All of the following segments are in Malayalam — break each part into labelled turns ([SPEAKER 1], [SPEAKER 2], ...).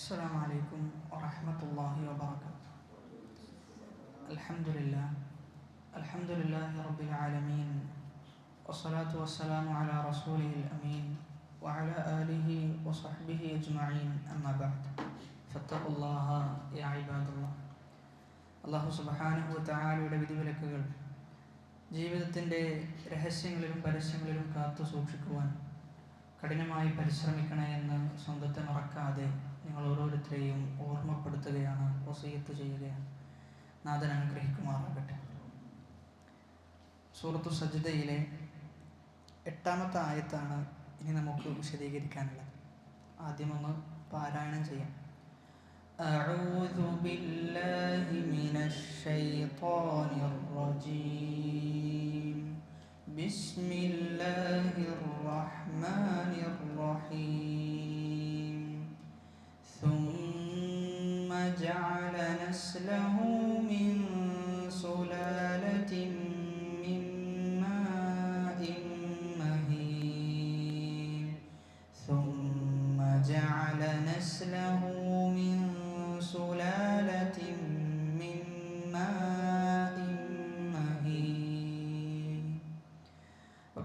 [SPEAKER 1] السلام عليكم ورحمة الله وبركاته. الحمد لله رب العالمين، والصلاة والسلام على رسوله الأمين وعلى آله وصحبه أجمعين، أما بعد فاتقوا الله يا عباد الله. അള്ളാഹു സുബ്ഹാനഹു വ തആലയുടെ വിധിവിലക്കുകൾ ജീവിതത്തിൻ്റെ രഹസ്യങ്ങളിലും പരസ്യങ്ങളിലും കാത്തു സൂക്ഷിക്കുവാൻ കഠിനമായി പരിശ്രമിക്കണേ എന്ന് സ്വന്തത്തെ മറക്കാതെ നിങ്ങൾ ഓരോരുത്തരെയും ഓർമ്മപ്പെടുത്തുകയാണ്, വസിയത്ത് ചെയ്യുകയാണ്. നാഥൻ അനുഗ്രഹിക്കുമാറാകട്ടെ. സൂറത്തു സജ്ദയിലെ 8-ാമത്തെ ആയത്താണ് ഇനി നമുക്ക് വിശദീകരിക്കാനുള്ളത്. ആദ്യമൊന്ന് പാരായണം ചെയ്യാം. أعوذ بالله من الشيطان الرجيم. بسم الله الرحمن الرحيم. ثم جعل نسله من سلالة من ماء مهين. ثم جعل نسله من سلالة من ماء مهين.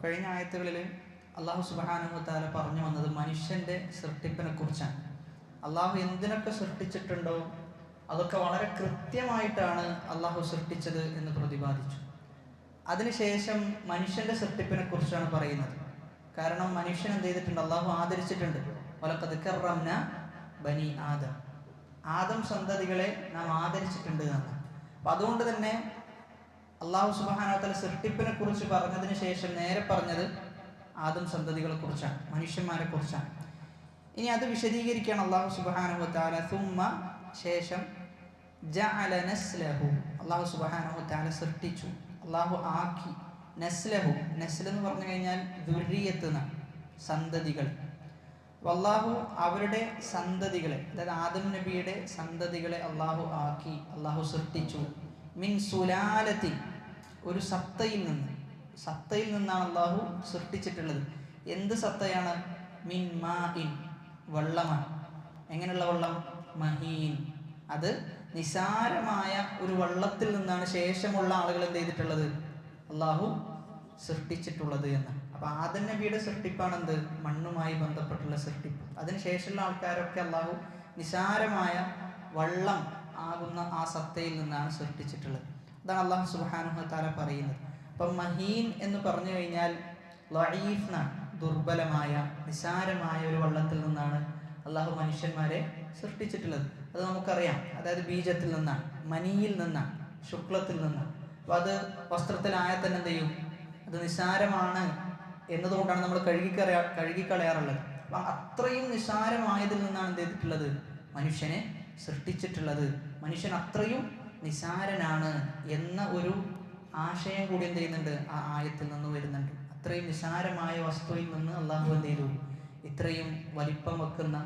[SPEAKER 1] കഴിഞ്ഞ ആയത്തുകളിൽ അള്ളാഹു സുബ്ഹാനഹു വ തആല പറഞ്ഞു വന്നത് മനുഷ്യൻ്റെ സൃഷ്ടിപ്പിനെ കുറിച്ചാണ്. അള്ളാഹു എന്തിനൊക്കെ സൃഷ്ടിച്ചിട്ടുണ്ടോ അതൊക്കെ വളരെ കൃത്യമായിട്ടാണ് അള്ളാഹു സൃഷ്ടിച്ചത് എന്ന് പ്രതിപാദിച്ചു. അതിനുശേഷം മനുഷ്യൻ്റെ സൃഷ്ടിപ്പിനെ കുറിച്ചാണ് പറയുന്നത്. കാരണം മനുഷ്യൻ എന്ത് ചെയ്തിട്ടുണ്ട്? അള്ളാഹു ആദരിച്ചിട്ടുണ്ട്. വലഖദ് കറംനാ ബനി ആദം, ആദം സന്തതികളെ നാം ആദരിച്ചിട്ടുണ്ട് എന്നാണ്. അപ്പം അതുകൊണ്ട് തന്നെ അള്ളാഹു സുബ്ഹാനഹു വ തആല സൃഷ്ടിപ്പിനെ കുറിച്ച് പറഞ്ഞതിന് ശേഷം നേരെ പറഞ്ഞത് ആദം സന്തതികളെ കുറിച്ചാണ്, മനുഷ്യന്മാരെ കുറിച്ചാണ്. ഇനി അത് വിശദീകരിക്കുകയാണ് അള്ളാഹു സുബ്ഹാനഹു വ തആല. സുമ്മ ശേഷം ജഅല നസ്ലഹു, അള്ളാഹു സുബ്ഹാനഹു വ തആല സൃഷ്ടിച്ചു, അള്ളാഹു ആക്കി. നസ്ലഹു, നസ്ൽ എന്ന് പറഞ്ഞു കഴിഞ്ഞാൽ ദുർരിയത്ത് എന്നാണ്, സന്തതികൾ. അള്ളാഹു അവരുടെ സന്തതികളെ, അതായത് ആദം നബിയുടെ സന്തതികളെ അള്ളാഹു ആക്കി, അള്ളാഹു സൃഷ്ടിച്ചു. മിൻ സുലാലത്തി, ഒരു സത്തയിൽ നിന്നാണ് അള്ളാഹു സൃഷ്ടിച്ചിട്ടുള്ളത്. എന്ത് സത്തയാണ്? മിൻ മാഇൻ, വെള്ളമാണ്. എങ്ങനെയുള്ള വെള്ളം? മഹീൻ, അത് നിസാരമായ ഒരു വെള്ളത്തിൽ നിന്നാണ് ശേഷമുള്ള ആളുകൾ എന്ത് ചെയ്തിട്ടുള്ളത്? അള്ളാഹു സൃഷ്ടിച്ചിട്ടുള്ളത് എന്ന്. അപ്പൊ ആദം നബിയുടെ സൃഷ്ടിപ്പാണ് എന്ത്? മണ്ണുമായി ബന്ധപ്പെട്ടുള്ള സൃഷ്ടിപ്പ്. അതിനുശേഷമുള്ള ആൾക്കാരൊക്കെ അള്ളാഹു നിസാരമായ വെള്ളം ആകുന്ന ആ സത്തയിൽ നിന്നാണ് സൃഷ്ടിച്ചിട്ടുള്ളത്. അതാണ് അള്ളാഹു സുബ്ഹാനഹു വ തആല പറയുന്നത്. അപ്പം മഹീൻ എന്ന് പറഞ്ഞു കഴിഞ്ഞാൽ ലഈഫ് എന്നാണ്, ദുർബലമായ നിസാരമായ ഒരു വെള്ളത്തിൽ നിന്നാണ് അള്ളാഹു മനുഷ്യന്മാരെ സൃഷ്ടിച്ചിട്ടുള്ളത്. അത് നമുക്കറിയാം. അതായത് ബീജത്തിൽ നിന്നാണ്, മനിയിൽ നിന്നാണ്, ശുക്ലത്തിൽ നിന്നാണ്. അപ്പോൾ അത് വസ്ത്രത്തിലായാൽ തന്നെ എന്ത് ചെയ്യും? അത് നിസാരമാണ് എന്നതുകൊണ്ടാണ് നമ്മൾ കഴുകിക്കളയാറുള്ളത്. അപ്പം അത്രയും നിസാരമായതിൽ നിന്നാണ് എന്ത് ചെയ്തിട്ടുള്ളത്? മനുഷ്യനെ സൃഷ്ടിച്ചിട്ടുള്ളത്. മനുഷ്യൻ അത്രയും നിസാരനാണ് എന്ന ഒരു ആശയം കൂടി എന്ത് ചെയ്യുന്നുണ്ട്? ആ ആയത്തിൽ നിന്ന് വരുന്നുണ്ട്. അത്രയും നിസാരമായ വസ്തുവിൽ നിന്ന് അള്ളാഹു എന്ത് ചെയ്തു? ഇത്രയും വലിപ്പം വെക്കുന്ന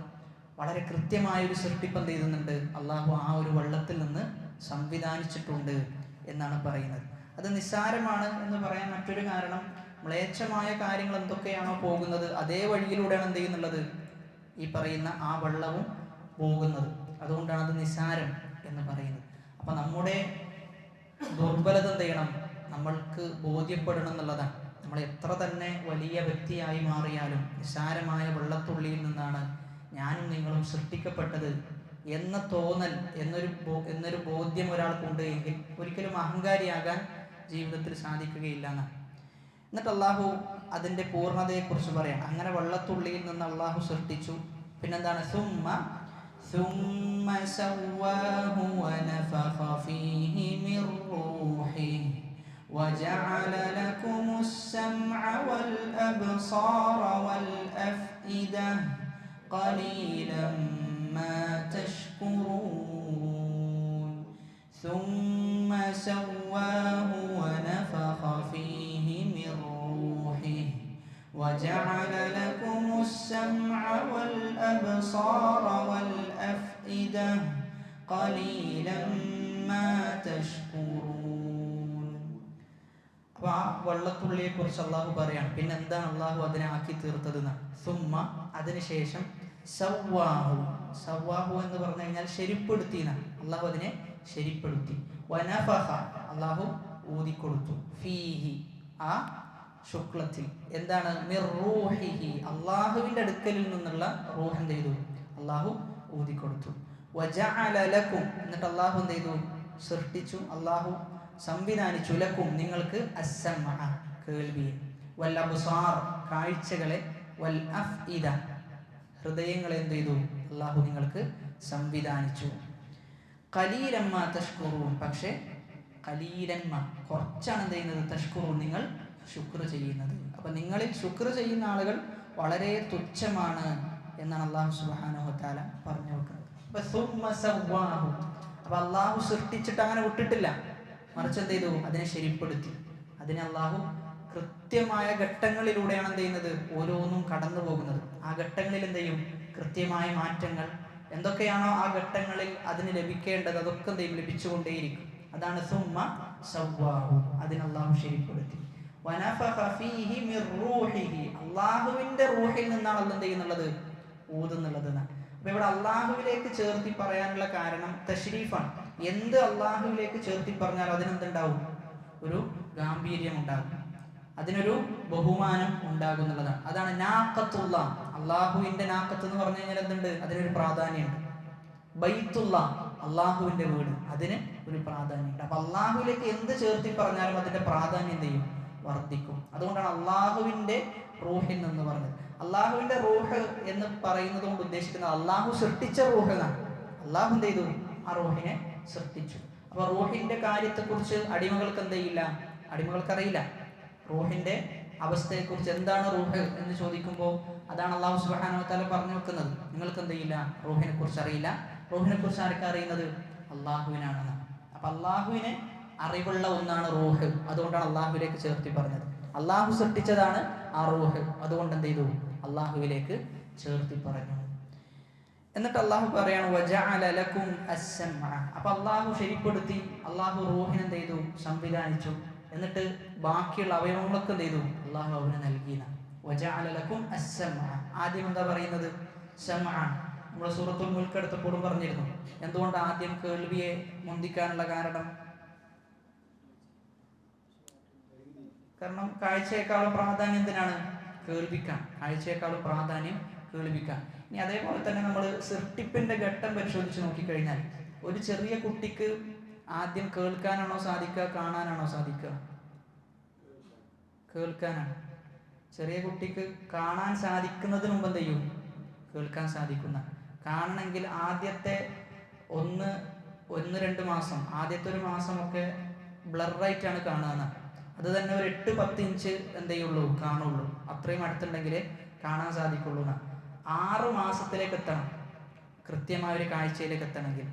[SPEAKER 1] വളരെ കൃത്യമായ ഒരു സൃഷ്ടിപ്പ് എന്ത് ചെയ്യുന്നുണ്ട്? അള്ളാഹു ആ ഒരു വെള്ളത്തിൽ നിന്ന് സംവിധാനിച്ചിട്ടുണ്ട് എന്നാണ് പറയുന്നത്. അത് നിസ്സാരമാണ് എന്ന് പറയാൻ മറ്റൊരു കാരണം, മ്ലേച്ഛമായ കാര്യങ്ങൾ എന്തൊക്കെയാണോ പോകുന്നത് അതേ വഴിയിലൂടെയാണ് എന്ത് ചെയ്യുന്നുള്ളത്? ഈ പറയുന്ന ആ വെള്ളവും പോകുന്നത്. അതുകൊണ്ടാണ് അത് നിസ്സാരം എന്ന് പറയുന്നത്. അപ്പം നമ്മുടെ ദുർബലത എന്ത് ചെയ്യണം? നമ്മൾക്ക് ബോധ്യപ്പെടണം എന്നുള്ളതാണ്. നമ്മൾ എത്ര തന്നെ വലിയ വ്യക്തിയായി മാറിയാലും നിസ്സാരമായ വെള്ളത്തുള്ളിയിൽ നിന്നാണ് ഞാനും നിങ്ങളും സൃഷ്ടിക്കപ്പെട്ടത് എന്ന തോന്നൽ, എന്നൊരു ബോധ്യം ഒരാൾക്കുണ്ട് എങ്കിൽ ഒരിക്കലും അഹങ്കാരിയാകാൻ ജീവിതത്തിൽ സാധിക്കുകയില്ല എന്നാണ്. എന്നിട്ട് അള്ളാഹു അതിൻ്റെ പൂർണ്ണതയെക്കുറിച്ച് പറയാം. അങ്ങനെ വെള്ളത്തുള്ളിയിൽ നിന്ന് അള്ളാഹു സൃഷ്ടിച്ചു. പിന്നെന്താണ്? ثم سواه ونفخ فيه من روحه وجعل لكم السمع والأبصار والأفئدة قليلا ما تشكرون. ثم سواه ونفخ فيه من روحه وجعل لكم السمع والأبصار والأفئدة قليلا ما تشكرون. അപ്പോൾ ആ വെള്ളത്തുള്ളിയെ കുറിച്ച് അള്ളാഹു പറയാണ്. പിന്നെ എന്താണ് അള്ളാഹു അതിനെ ആക്കി തീർത്തത്? സുമ്മ, അതിനുശേഷം സവ്വാഹു. സവ്വാഹു എന്ന് പറഞ്ഞു കഴിഞ്ഞാൽ ശരിപ്പെടുത്തിന, അള്ളാഹു അതിനെ ശരിപ്പെടുത്തി. വനഫഖ, അള്ളാഹു ഊതിക്കൊടുത്തു. ഫീഹി, ആ ശുക്ലത്തിൽ. എന്താണ്? മിർ റൂഹിഹി, അള്ളാഹുവിന്റെ അടുക്കലിൽ നിന്നുള്ള റൂഹ് എന്ത് ചെയ്തു? അള്ളാഹു ഊതിക്കൊടുത്തു. വജഅല ലക്കും, എന്നിട്ട് അള്ളാഹു എന്ത് ചെയ്തു? സൃഷ്ടിച്ചു, അള്ളാഹു സംവിധാനിച്ചു. ലക്കും, നിങ്ങൾക്ക് അസ്സമഅ, കേൾവിയെ, വൽ അബ്സാർ, കാഴ്ചകളെ, വൽ അഫ്ഇദ, ഹൃദയങ്ങളെ എന്ത് ചെയ്തു? അള്ളാഹു നിങ്ങൾക്ക് സംവിധാനിച്ചു. ഖലീലൻ മാ തഷ്കുറൂൻ, പക്ഷേ ഖലീലൻ മാ, കുറച്ചാണ് എന്ത് ചെയ്യുന്നത്? തഷ്കുറൂൻ, നിങ്ങൾ ശുക്ർ ചെയ്യുന്നത്. അപ്പൊ നിങ്ങളിൽ ശുക്ർ ചെയ്യുന്ന ആളുകൾ വളരെ തുച്ഛമാണ് എന്നാണ് അള്ളാഹു സുബ്ഹാനഹു വ തആല പറഞ്ഞു വെക്കുന്നത്. അപ്പൊ സുമ്മ സവ്വാഹു, അപ്പൊ അള്ളാഹു സൃഷ്ടിച്ചിട്ട് അങ്ങനെ വിട്ടിട്ടില്ല, മറിച്ച് എന്ത് ചെയ്തു? അതിനെ ശരിപ്പെടുത്തി. അതിനെ അള്ളാഹു കൃത്യമായ ഘട്ടങ്ങളിലൂടെയാണ് എന്ത് ചെയ്യുന്നത്? ഓരോന്നും കടന്നു പോകുന്നത്. ആ ഘട്ടങ്ങളിൽ എന്ത് ചെയ്യും? കൃത്യമായ മാറ്റങ്ങൾ എന്തൊക്കെയാണോ ആ ഘട്ടങ്ങളിൽ അതിന് ലഭിക്കേണ്ടത് അതൊക്കെ എന്ത് ചെയ്യും? ലഭിച്ചുകൊണ്ടേയിരിക്കും. അതാണ് സുമ്മ സവ്വാഹു, അതിനെ അള്ളാഹു ശരിപ്പെടുത്തി. വനഫഖ ഫീഹി മിർ റൂഹിഹി, അള്ളാഹുവിന്റെ റൂഹിൽ നിന്നാണ് അള്ളാഹ് എന്ത് ചെയ്യുന്നുള്ളത്? ഊതുന്നുള്ളത്. അപ്പൊ ഇവിടെ അള്ളാഹുവിലേക്ക് ചേർത്തി പറയാനുള്ള കാരണം തശ്രീഫാണ്. എന്ത് അള്ളാഹുവിലേക്ക് ചേർത്തി പറഞ്ഞാൽ അതിനെന്തുണ്ടാവും? ഒരു ഗാംഭീര്യം ഉണ്ടാകും, അതിനൊരു ബഹുമാനം ഉണ്ടാകുന്നുള്ളതാണ്. അതാണ് നാഖത്തുള്ള, അള്ളാഹുവിന്റെ നാഖത്ത് എന്ന് പറഞ്ഞു കഴിഞ്ഞാൽ എന്തുണ്ട്? അതിനൊരു പ്രാധാന്യമുണ്ട്. ബൈത്തുള്ള, അള്ളാഹുവിന്റെ വീട്, അതിന് ഒരു പ്രാധാന്യമുണ്ട്. അപ്പൊ അള്ളാഹുവിലേക്ക് എന്ത് ചേർത്തി പറഞ്ഞാലും അതിന്റെ പ്രാധാന്യം എന്ത് ചെയ്യും? വർദ്ധിക്കും. അതുകൊണ്ടാണ് അള്ളാഹുവിന്റെ റൂഹിൽ നിന്ന് പറഞ്ഞത്. അള്ളാഹുവിന്റെ റൂഹ് എന്ന് പറയുന്നത് കൊണ്ട് ഉദ്ദേശിക്കുന്നത് അള്ളാഹു സൃഷ്ടിച്ച റൂഹ് എന്നാണ്. അള്ളാഹു എന്ത് ചെയ്തു? ആ റൂഹിനെ സൃഷ്ടിച്ചു. അപ്പൊ റൂഹിന്റെ കാര്യത്തെക്കുറിച്ച് അടിമകൾക്ക് എന്ത് ചെയ്യില്ല? അടിമകൾക്കറിയില്ല. റൂഹിന്റെ അവസ്ഥയെക്കുറിച്ച് എന്താണ് റൂഹ് എന്ന് ചോദിക്കുമ്പോൾ അതാണ് അള്ളാഹു സുബ്ഹാനഹു വ തആല പറഞ്ഞു വെക്കുന്നത്. നിങ്ങൾക്ക് എന്ത് ചെയ്യില്ല? റൂഹിനെ കുറിച്ച് അറിയില്ല. റൂഹിനെ കുറിച്ച് ആർക്കാ അറിയുന്നത്? അള്ളാഹുവിനാണെന്ന്. അപ്പൊ അള്ളാഹുവിനെ അറിവുള്ള ഒന്നാണ് റൂഹ്. അതുകൊണ്ടാണ് അള്ളാഹുവിലേക്ക് ചേർത്തി പറഞ്ഞത്. അള്ളാഹു സൃഷ്ടിച്ചതാണ് ആ റൂഹ്. അതുകൊണ്ട് എന്ത് ചെയ്തു? അള്ളാഹുവിലേക്ക് ചേർത്തി പറഞ്ഞു. എന്നിട്ട് അള്ളാഹു പറയാണ് വജഅല ലക്കും അസ്സമഅ, അപ്പൊ അള്ളാഹു ശരിപ്പെടുത്തി, അള്ളാഹു റൂഹിനെ എന്ത് ചെയ്തു? സംവിധാനിച്ചു. എന്നിട്ട് ബാക്കിയുള്ള അവയവങ്ങളൊക്കെ എന്ത് ചെയ്തു? അള്ളാഹു അവന് നൽകിയ. വജഅല ലക്കും അസ്സമഅ, ആദ്യം എന്താ പറയുന്നത്? സമഅ. നമ്മൾ സൂറത്തുൽ മുൽക്ക് എടുത്തപ്പോഴും പറഞ്ഞിരുന്നു. എന്തുകൊണ്ട് ആദ്യം കേൾവിയെ മുന്തിക്കാനുള്ള കാരണം? കാരണം കാഴ്ചയെക്കാളും പ്രാധാന്യം എന്തിനാണ്? കേൾവിക്കാൻ. കാഴ്ചയെക്കാളും പ്രാധാന്യം കേൾവിക്കാൻ. ഇനി അതേപോലെ തന്നെ നമ്മൾ സൃഷ്ടിപ്പിന്റെ ഘട്ടം പരിശോധിച്ച് നോക്കിക്കഴിഞ്ഞാൽ ഒരു ചെറിയ കുട്ടിക്ക് ആദ്യം കേൾക്കാനാണോ സാധിക്കുക, കാണാനാണോ സാധിക്കുക? കേൾക്കാനാണ്. ചെറിയ കുട്ടിക്ക് കാണാൻ സാധിക്കുന്നതിന് മുമ്പ് എന്ത് ചെയ്യും? കേൾക്കാൻ സാധിക്കുന്ന. കാണണമെങ്കിൽ ആദ്യത്തെ ഒന്ന് 2 മാസം, ആദ്യത്തെ 1 മാസമൊക്കെ ബ്ലറായിട്ടാണ് കാണുക. അത് തന്നെ ഒരു 8-10 ഇഞ്ച് എന്ത് ചെയ്യുള്ളൂ? കാണുള്ളൂ. അത്രയും അടുത്തുണ്ടെങ്കിലേ കാണാൻ സാധിക്കുള്ളൂ. 6 മാസത്തിലേക്ക് എത്തണം കൃത്യമായ ഒരു കാഴ്ചയിലേക്ക് എത്തണമെങ്കിൽ.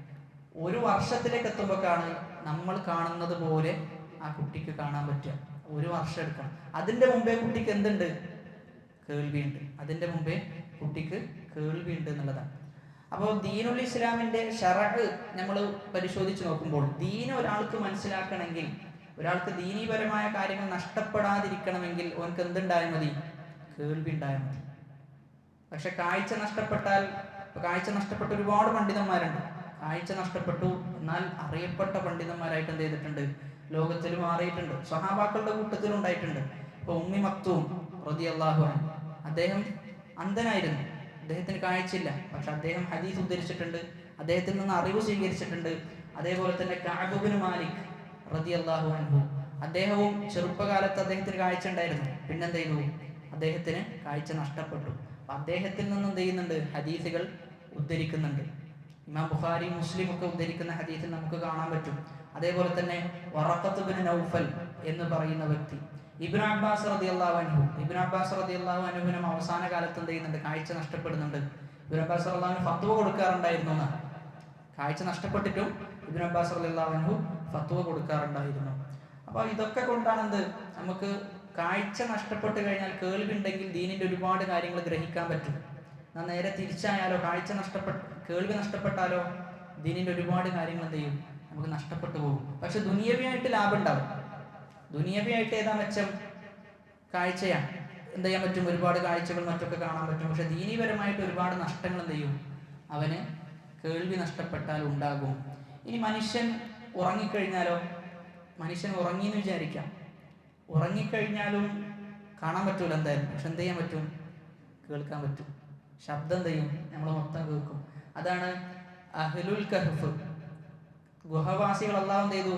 [SPEAKER 1] 1 വർഷത്തിലേക്ക് എത്തുമ്പോഴാണ് നമ്മൾ കാണുന്നത് പോലെ ആ കുട്ടിക്ക് കാണാൻ പറ്റുക. 1 വർഷം എടുക്കണം. അതിൻ്റെ മുമ്പേ കുട്ടിക്ക് എന്തുണ്ട്? കേൾവിയുണ്ട്. അതിൻ്റെ മുമ്പേ കുട്ടിക്ക് കേൾവിയുണ്ട് എന്നുള്ളതാണ്. അപ്പോൾ ദീനുൽ ഇസ്ലാമിന്റെ ശറഅ് നമ്മൾ പരിശോധിച്ച് നോക്കുമ്പോൾ ദീൻ ഒരാൾക്ക് മനസ്സിലാക്കണമെങ്കിൽ, ഒരാൾക്ക് ദീനീപരമായ കാര്യങ്ങൾ നഷ്ടപ്പെടാതിരിക്കണമെങ്കിൽ ഓനക്ക് എന്തുണ്ടായാൽ മതി? കേൾവി ഉണ്ടായാൽ മതി. പക്ഷെ കാഴ്ച നഷ്ടപ്പെട്ട ഒരുപാട് പണ്ഡിതന്മാരുണ്ട്. കാഴ്ച നഷ്ടപ്പെട്ടു, എന്നാൽ അറിയപ്പെട്ട പണ്ഡിതന്മാരായിട്ട് എന്ത് ചെയ്തിട്ടുണ്ട്? ലോകത്തിൽ മാറിയിട്ടുണ്ട്. സ്വഹാബാക്കളുടെ കൂട്ടത്തിലും ഉണ്ടായിട്ടുണ്ട്. ഇപ്പൊ ഉമ്മി മക്തൂം റളിയല്ലാഹു അൻഹു, അദ്ദേഹം അന്ധനായിരുന്നു. അദ്ദേഹത്തിന് കാഴ്ചയില്ല. പക്ഷെ അദ്ദേഹം ഹദീസ് ഉദ്ധരിച്ചിട്ടുണ്ട്, അദ്ദേഹത്തിൽ നിന്ന് അറിവ് സ്വീകരിച്ചിട്ടുണ്ട്. അതേപോലെ തന്നെ കഅബ് ഇബ്നു മാലിക് റളിയല്ലാഹു അൻഹു, അദ്ദേഹവും ചെറുപ്പകാലത്ത് അദ്ദേഹത്തിന് കാഴ്ച ഉണ്ടായിരുന്നു. പിന്നെന്ത് ചെയ്തു? അദ്ദേഹത്തിന് കാഴ്ച നഷ്ടപ്പെട്ടു. അദ്ദേഹത്തിൽ നിന്ന് എന്ത് ചെയ്യുന്നുണ്ട്? ഹദീസുകൾ ഉദ്ധരിക്കുന്നുണ്ട്. ഇമാം ബുഖാരി, മുസ്ലിം ഒക്കെ ഉദ്ധരിക്കുന്ന ഹദീസിൽ നമുക്ക് കാണാൻ പറ്റും. അതേപോലെ തന്നെ വറഖത്ത് ഇബ്നു നൗഫൽ എന്ന് പറയുന്ന വ്യക്തി, ഇബ്നു അബ്ബാസ് റളിയല്ലാഹു അൻഹുവിനും അവസാന കാലത്ത് എന്ത് ചെയ്യുന്നുണ്ട്? കാഴ്ച നഷ്ടപ്പെടുന്നുണ്ട്. ഇബ്നു അബ്ബാസ് റളിയല്ലാഹു അൻഹു ഫത്വ കൊടുക്കാറുണ്ടായിരുന്നു എന്നാണ്. കാഴ്ച നഷ്ടപ്പെട്ടിട്ടും ഇബ്നു അബ്ബാസ് റളിയല്ലാഹു അൻഹു ഫത്വ കൊടുക്കാറുണ്ടായിരുന്നു. അപ്പോൾ ഇതൊക്കെ കൊണ്ടാണ് എന്ത്? നമുക്ക് കാഴ്ച നഷ്ടപ്പെട്ട് കഴിഞ്ഞാൽ കേൾവി ഉണ്ടെങ്കിൽ ദീനിന്റെ ഒരുപാട് കാര്യങ്ങൾ ഗ്രഹിക്കാൻ പറ്റും. എന്നാൽ നേരെ തിരിച്ചായാലോ, കേൾവി നഷ്ടപ്പെട്ടാലോ ദീനിന്റെ ഒരുപാട് കാര്യങ്ങൾ എന്ത് ചെയ്യും? നമുക്ക് നഷ്ടപ്പെട്ടു പോകും. പക്ഷെ ദുനിയവിയായിട്ട് ലാഭം ഉണ്ടാവും. ദുനിയവിയായിട്ട് ഏതാ മെച്ചം? കാഴ്ചയാണ്. എന്ത് ചെയ്യാൻ പറ്റും, ഒരുപാട് കാഴ്ചകൾ മറ്റൊക്കെ കാണാൻ പറ്റും. പക്ഷെ ദീനീപരമായിട്ട് ഒരുപാട് നഷ്ടങ്ങൾ എന്ത് ചെയ്യും, അവന് കേൾവി നഷ്ടപ്പെട്ടാൽ ഉണ്ടാകും. ഇനി മനുഷ്യൻ ഉറങ്ങിക്കഴിഞ്ഞാലോ, മനുഷ്യൻ ഉറങ്ങിയെന്ന് വിചാരിക്കാം, ഉറങ്ങിക്കഴിഞ്ഞാലും കാണാൻ പറ്റൂല എന്തായാലും, പക്ഷെ എന്ത് ചെയ്യാൻ പറ്റും, കേൾക്കാൻ പറ്റും. ശബ്ദം എന്ത് ചെയ്യും, നമ്മൾ മൊത്തം കേൾക്കും. അതാണ് അഹ്ലുൽ കഹ്ഫ്, ഗുഹവാസികൾ അല്ലാഹു എന്ത് ചെയ്തു,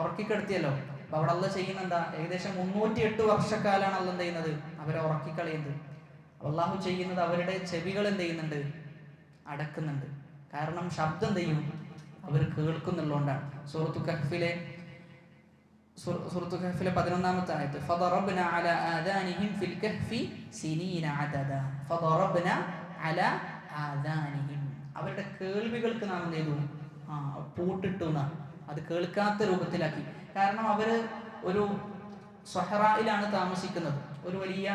[SPEAKER 1] ഉറക്കിക്കെടുത്തിയല്ലോ. അപ്പൊ അവിടെ അള്ളാഹ് ചെയ്യുന്ന എന്താ, ഏകദേശം 308 വർഷക്കാലാണ് അള്ളാഹ് എന്ത് ചെയ്യുന്നത്, അവരെ ഉറക്കിക്കളയുന്നത്. അള്ളാഹു ചെയ്യുന്നത് അവരുടെ ചെവികൾ എന്ത് ചെയ്യുന്നുണ്ട്, അടക്കുന്നുണ്ട്. കാരണം ശബ്ദം എന്ത് ചെയ്യും, അവർ കേൾക്കുന്നുള്ളതുകൊണ്ടാണ്. സൂറത്തു കഹ്ഫിലെ 11-ാമത്തെ ആയത്ത്, ഫദറബ്ന അലാ ആദാനിഹിം ഫിൽ കഹ്ഫി സിനീന അദദ, ഫദറബ്ന അലാ ആദാനിഹിം, അവരുടെ കേൾവികൾക്ക് നാം എന്ത് ചെയ്തു, പൂട്ടിട്ടു, അത് കേൾക്കാത്ത രൂപത്തിലാക്കി. കാരണം അവര് ഒരു സ്വഹറായിലാണ് താമസിക്കുന്നത്, ഒരു വലിയ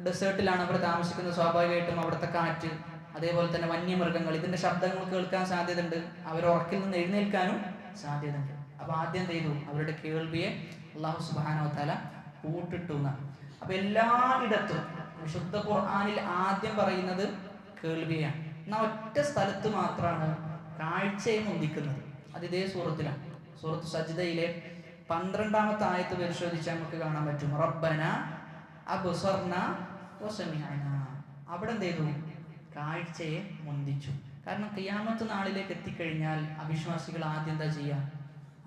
[SPEAKER 1] ഡെസേർട്ടിലാണ് അവർ താമസിക്കുന്നത്. സ്വാഭാവികമായിട്ടും അവിടുത്തെ കാറ്റ്, അതേപോലെ തന്നെ വന്യമൃഗങ്ങൾ, ഇതിന്റെ ശബ്ദങ്ങൾ കേൾക്കാൻ സാധ്യതയുണ്ട്. അവർ ഉറക്കിൽ നിന്ന് എഴുന്നേൽക്കാനും സാധ്യതയുണ്ട്. അപ്പൊ ആദ്യം എന്ത് ചെയ്തു, അവരുടെ കേൾവിയെ അല്ലാഹു സുബ്ഹാനഹു വ തആല പൂട്ടിട്ടു. അപ്പൊ എല്ലായിടത്തും വിശുദ്ധ ഖുർആനിൽ ആദ്യം പറയുന്നത് കേൾവിയാണ്. എന്നാൽ ഒറ്റ സ്ഥലത്ത് മാത്രമാണ് കാഴ്ചയെ മുന്തിക്കുന്നത്. അത് ഇതേ സൂറത്തിലാണ്. സൂറത്ത് സജ്ദയിലെ 12-ാമത്തെ ആയത്ത് പരിശോധിച്ചാൽ നമുക്ക് കാണാൻ പറ്റും, റബ്ബന അബ്സർന വസമിഅന. അവിടെ എന്ത് ചെയ്തു, കാഴ്ചയെ മുന്തിച്ചു. കാരണം ഖിയാമത്ത് നാളിലേക്ക് എത്തിക്കഴിഞ്ഞാൽ അവിശ്വാസികൾ ആദ്യം എന്താ ചെയ്യുക,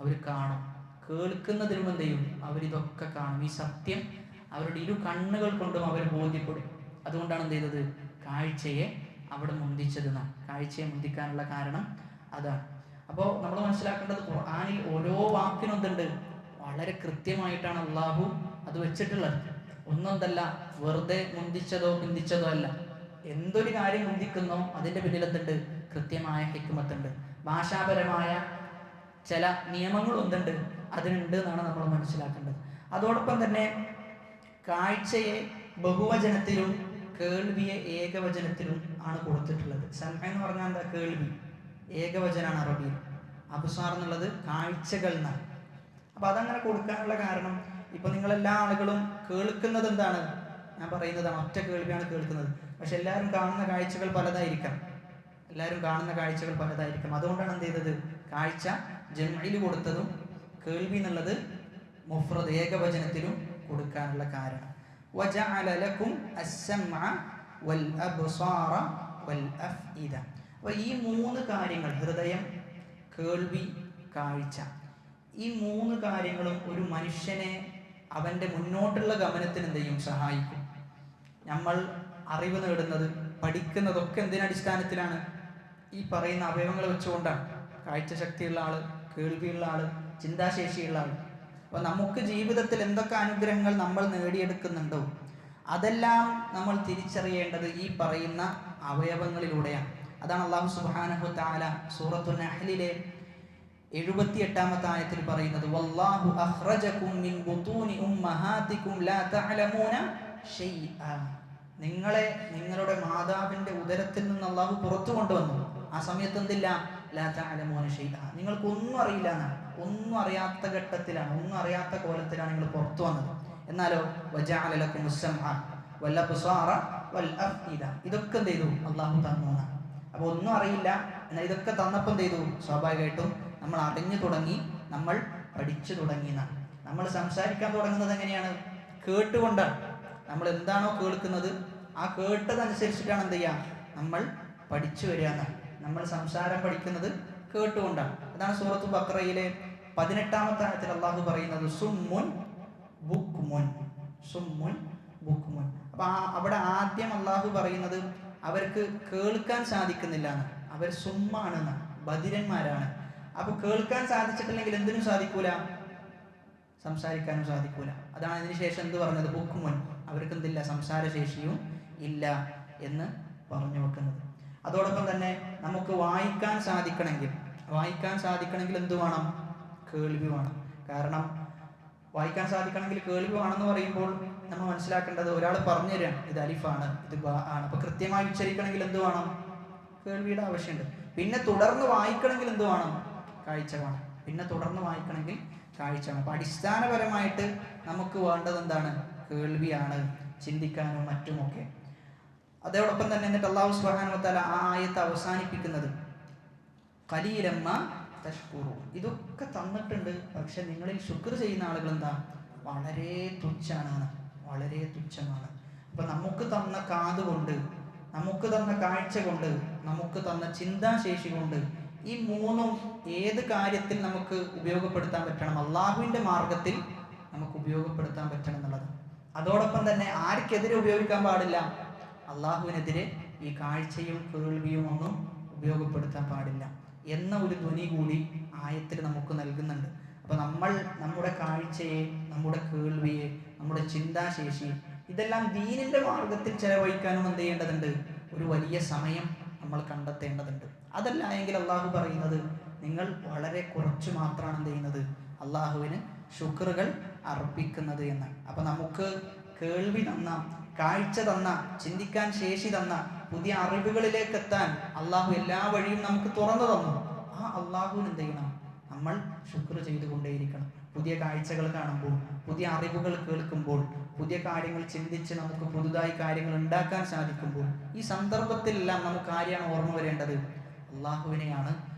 [SPEAKER 1] അവർ കാണും. കേൾക്കുന്നതിലും എന്ത് ചെയ്യും, അവരിതൊക്കെ കാണും. ഈ സത്യം അവരുടെ ഇരു കണ്ണുകൾ കൊണ്ടും അവർ ബോധ്യപ്പെടും. അതുകൊണ്ടാണ് എന്ത് ചെയ്തത്, കാഴ്ചയെ അവിടെ മുന്തിച്ചത്. കാഴ്ചയെ മുന്തിക്കാനുള്ള കാരണം അതാണ്. അപ്പോൾ നമ്മൾ മനസ്സിലാക്കേണ്ടത്, ഖുർആനിൽ ഓരോ വാക്കിനും എന്തുണ്ട്, വളരെ കൃത്യമായിട്ടാണ് അള്ളാഹു അത് വെച്ചിട്ടുള്ളത്. ഒന്നെന്തല്ല, വെറുതെ മുന്തിച്ചതോ പിന്തിച്ചതോ അല്ല. എന്തൊരു കാര്യം മുന്തിക്കുന്നോ അതിൻ്റെ പിന്നിൽ എന്തുണ്ട്, കൃത്യമായ ഹിക്മത്തുണ്ട്. ഭാഷാപരമായ ചില നിയമങ്ങൾ എന്തുണ്ട്, അതിനുണ്ട് എന്നാണ് നമ്മൾ മനസ്സിലാക്കേണ്ടത്. അതോടൊപ്പം തന്നെ കാഴ്ചയെ ബഹുവചനത്തിലും കേൾവിയെ ഏകവചനത്തിലും ആണ് കൊടുത്തിട്ടുള്ളത്. സമ എന്ന് പറഞ്ഞാൽ എന്താ, കേൾവി, ഏകവചനാണ് അറബിയിൽ. അബ്സാർ എന്നുള്ളത് കാഴ്ചകൾ എന്നാണ്. അപ്പൊ അതങ്ങനെ കൊടുക്കാനുള്ള കാരണം, ഇപ്പൊ നിങ്ങളെല്ലാ ആളുകളും കേൾക്കുന്നത് എന്താണ്, ഞാൻ പറയുന്നതാണ്, ഒറ്റ കേൾവിയാണ് കേൾക്കുന്നത്. പക്ഷെ എല്ലാവരും കാണുന്ന കാഴ്ചകൾ പലതായിരിക്കാം, അതുകൊണ്ടാണ് എന്ത് ചെയ്തത്, കാഴ്ച ജംഇൽ കൊടുത്തതും കേൾവി എന്നുള്ളത് മുഫ്രദ് ഏകവചനത്തിലും കൊടുക്കാനുള്ള കാരണം. വജഅല ലക്കും അസ്സമഅ വൽ അബ്സാറ വൽ അഫ്ഇദ. അപ്പോൾ ഈ 3 കാര്യങ്ങൾ, ഹൃദയം, കേൾവി, കാഴ്ച, ഈ 3 കാര്യങ്ങളും ഒരു മനുഷ്യനെ അവൻ്റെ മുന്നോട്ടുള്ള ഗമനത്തിന് എന്ത് ചെയ്യും, സഹായിക്കും. നമ്മൾ അറിവ് നേടുന്നത്, പഠിക്കുന്നതൊക്കെ എന്തിനടിസ്ഥാനത്തിലാണ്, ഈ പറയുന്ന അവയവങ്ങൾ വെച്ചുകൊണ്ടാണ്. കാഴ്ച ശക്തിയുള്ള ആള്, കേൾവിയുള്ള ആള്, ചിന്താശേഷിയുള്ള ആള്. അപ്പൊ നമുക്ക് ജീവിതത്തിൽ എന്തൊക്കെ അനുഗ്രഹങ്ങൾ നമ്മൾ നേടിയെടുക്കുന്നുണ്ടോ അതെല്ലാം നമ്മൾ തിരിച്ചറിയേണ്ടത് ഈ പറയുന്ന അവയവങ്ങളിലൂടെയാണ്. അതാണ് അല്ലാഹു സുബ്ഹാനഹു വ തആല സൂറത്തുൻ നഹ്ലിലെ 78-ാമത്തെ ആയത്തിൽ പറയുന്നത്, വല്ലാഹു അഖ്റജകും മിൻ ബുതൂനി ഉമ്മഹാതികും ലാ തഅലമൂന ഷൈഅ. നിങ്ങളെ നിങ്ങളുടെ മാതാവിന്റെ ഉദരത്തിൽ നിന്ന് അല്ലാഹു പുറത്തു കൊണ്ടുവന്നു. ആ സമയത്ത് എന്തില്ല, ലാ തഅലമൂന ഷൈഅ, നിങ്ങൾക്കൊന്നും അറിയില്ല എന്നാണ്. ഒന്നും അറിയാത്ത ഘട്ടത്തിലാണ്, ഒന്നും അറിയാത്ത കോലത്തിലാണ് നിങ്ങൾ പുറത്തു വന്നത്. എന്നാലോ വജഅല ലക്കും അസ്സമഅ വൽ അബ്സാറ വൽ അഫ്ഇദ, ഇതൊക്കെ എന്ത് ചെയ്തു, അല്ലാഹു തന്നു. അപ്പോൾ ഒന്നും അറിയില്ല, എന്നാൽ ഇതൊക്കെ തന്നപ്പോൾ എന്ത് ചെയ്തു, സ്വാഭാവികമായിട്ടും നമ്മൾ അറിഞ്ഞു തുടങ്ങി, നമ്മൾ പഠിച്ചു തുടങ്ങി. നമ്മൾ സംസാരിക്കാൻ തുടങ്ങുന്നത് എങ്ങനെയാണ്, കേട്ടുകൊണ്ടാണ്. നമ്മൾ എന്താണോ കേൾക്കുന്നത് ആ കേട്ടതനുസരിച്ചിട്ടാണ് എന്ത് ചെയ്യുക, നമ്മൾ പഠിച്ചു വരിക. നമ്മൾ സംസാരം പഠിക്കുന്നത് കേട്ടുകൊണ്ടാണ്. അതാണ് സൂറത്ത് ബഖറയിലെ 18-ാമത്തെ ആയത്തിൽ അല്ലാഹു പറയുന്നത്, സുമ്മുൻ ബുക്മുൻ, സുമ്മുൻ ബുക്മുൻ. അപ്പൊ അവിടെ ആദ്യം അല്ലാഹു പറയുന്നത് അവർക്ക് കേൾക്കാൻ സാധിക്കുന്നില്ല എന്ന്, അവർ സുമ്മാണ്, ബധിരന്മാരാണ്. അപ്പൊ കേൾക്കാൻ സാധിച്ചിട്ടില്ലെങ്കിൽ എന്തിനും സാധിക്കൂല, സംസാരിക്കാനും സാധിക്കൂല. അതാണ് ഇതിന് ശേഷം എന്ത് പറഞ്ഞത്, ബുക്മുൻ, അവർക്ക് എന്തില്ല, സംസാരശേഷിയും ഇല്ല എന്ന് പറഞ്ഞു വെക്കുന്നത്. അതോടൊപ്പം തന്നെ നമുക്ക് വായിക്കാൻ സാധിക്കണമെങ്കിൽ എന്ത് വേണം, കേൾവി വേണം. കാരണം വായിക്കാൻ സാധിക്കണമെങ്കിൽ കേൾവി വേണമെന്ന് പറയുമ്പോൾ നമ്മൾ മനസ്സിലാക്കേണ്ടത്, ഒരാൾ പറഞ്ഞു തരാം, ഇത് അലിഫാണ്, ഇത് ബ ആണ്. അപ്പൊ കൃത്യമായി ഉച്ചരിക്കണമെങ്കിൽ എന്ത് വേണം, കേൾവിയുടെ ആവശ്യമുണ്ട്. പിന്നെ തുടർന്ന് വായിക്കണമെങ്കിൽ എന്ത് വേണം, കാഴ്ച വേണം. അപ്പൊ അടിസ്ഥാനപരമായിട്ട് നമുക്ക് വേണ്ടത് എന്താണ്, കേൾവിയാണ്, ചിന്തിക്കാനോ മറ്റുമൊക്കെ. അതോടൊപ്പം തന്നെ എന്നിട്ട് അല്ലാഹു സുബ്ഹാനഹു വ തആല ആ ആയത്ത് അവസാനിപ്പിക്കുന്നത് ഖലീലമ്മ തഷ്കുറൂൻ, ഇതൊക്കെ തന്നിട്ടുണ്ട്, പക്ഷെ നിങ്ങളിൽ ശുക്ർ ചെയ്യുന്ന ആളുകൾ എന്താ, വളരെ തുച്ഛാണ്, വളരെ തുച്ഛമാണ്. അപ്പൊ നമുക്ക് തന്ന കാതുകൊണ്ട്, നമുക്ക് തന്ന കാഴ്ച കൊണ്ട്, നമുക്ക് തന്ന ചിന്താശേഷി കൊണ്ട് ഈ മൂന്നും ഏത് കാര്യത്തിൽ നമുക്ക് ഉപയോഗപ്പെടുത്താൻ പറ്റണം? അള്ളാഹുവിൻ്റെ മാർഗത്തിൽ നമുക്ക് ഉപയോഗപ്പെടുത്താൻ പറ്റണം എന്നുള്ളത്. അതോടൊപ്പം തന്നെ ആർക്കെതിരെ ഉപയോഗിക്കാൻ പാടില്ല? അള്ളാഹുവിനെതിരെ ഈ കാഴ്ചയും കേൾവിയും ഒന്നും ഉപയോഗപ്പെടുത്താൻ പാടില്ല എന്ന ഒരു ധ്വനി കൂടി ആയത്തിൽ നമുക്ക് നൽകുന്നുണ്ട്. അപ്പൊ നമ്മൾ നമ്മുടെ കാഴ്ചയെ, നമ്മുടെ കേൾവിയെ, നമ്മുടെ ചിന്താശേഷി ഇതെല്ലാം ദീനിന്റെ മാർഗത്തിൽ ചെലവഴിക്കാനും എന്ത് ചെയ്യേണ്ടതുണ്ട്? ഒരു വലിയ സമയം നമ്മൾ കണ്ടെത്തേണ്ടതുണ്ട്. അതല്ല എങ്കിൽ അള്ളാഹു പറയുന്നത് നിങ്ങൾ വളരെ കുറച്ച് മാത്രമാണ് എന്ത് ചെയ്യുന്നത്, അള്ളാഹുവിന് ശുക്റുകൾ അർപ്പിക്കുന്നത് എന്ന്. അപ്പൊ നമുക്ക് കേൾവി തന്ന, കാഴ്ച തന്ന, ചിന്തിക്കാൻ ശേഷി തന്ന, പുതിയ അറിവുകളിലേക്ക് എത്താൻ അള്ളാഹു എല്ലാ വഴിയും നമുക്ക് തുറന്നു തന്നു. ആ അള്ളാഹുവിന് എന്ത് ചെയ്യണം? നമ്മൾ ശുക്ർ ചെയ്തുകൊണ്ടേയിരിക്കണം. പുതിയ കാഴ്ചകൾ കാണുമ്പോൾ, പുതിയ അറിവുകൾ കേൾക്കുമ്പോൾ, പുതിയ കാര്യങ്ങൾ ചിന്തിച്ച് നമുക്ക് പുതുതായി കാര്യങ്ങൾ ഉണ്ടാക്കാൻ സാധിക്കുമ്പോൾ, ഈ സന്ദർഭത്തിലെല്ലാം നമുക്ക് ആരെയാണ് ഓർമ്മ വരേണ്ടത്? അള്ളാഹുവിനെയാണ്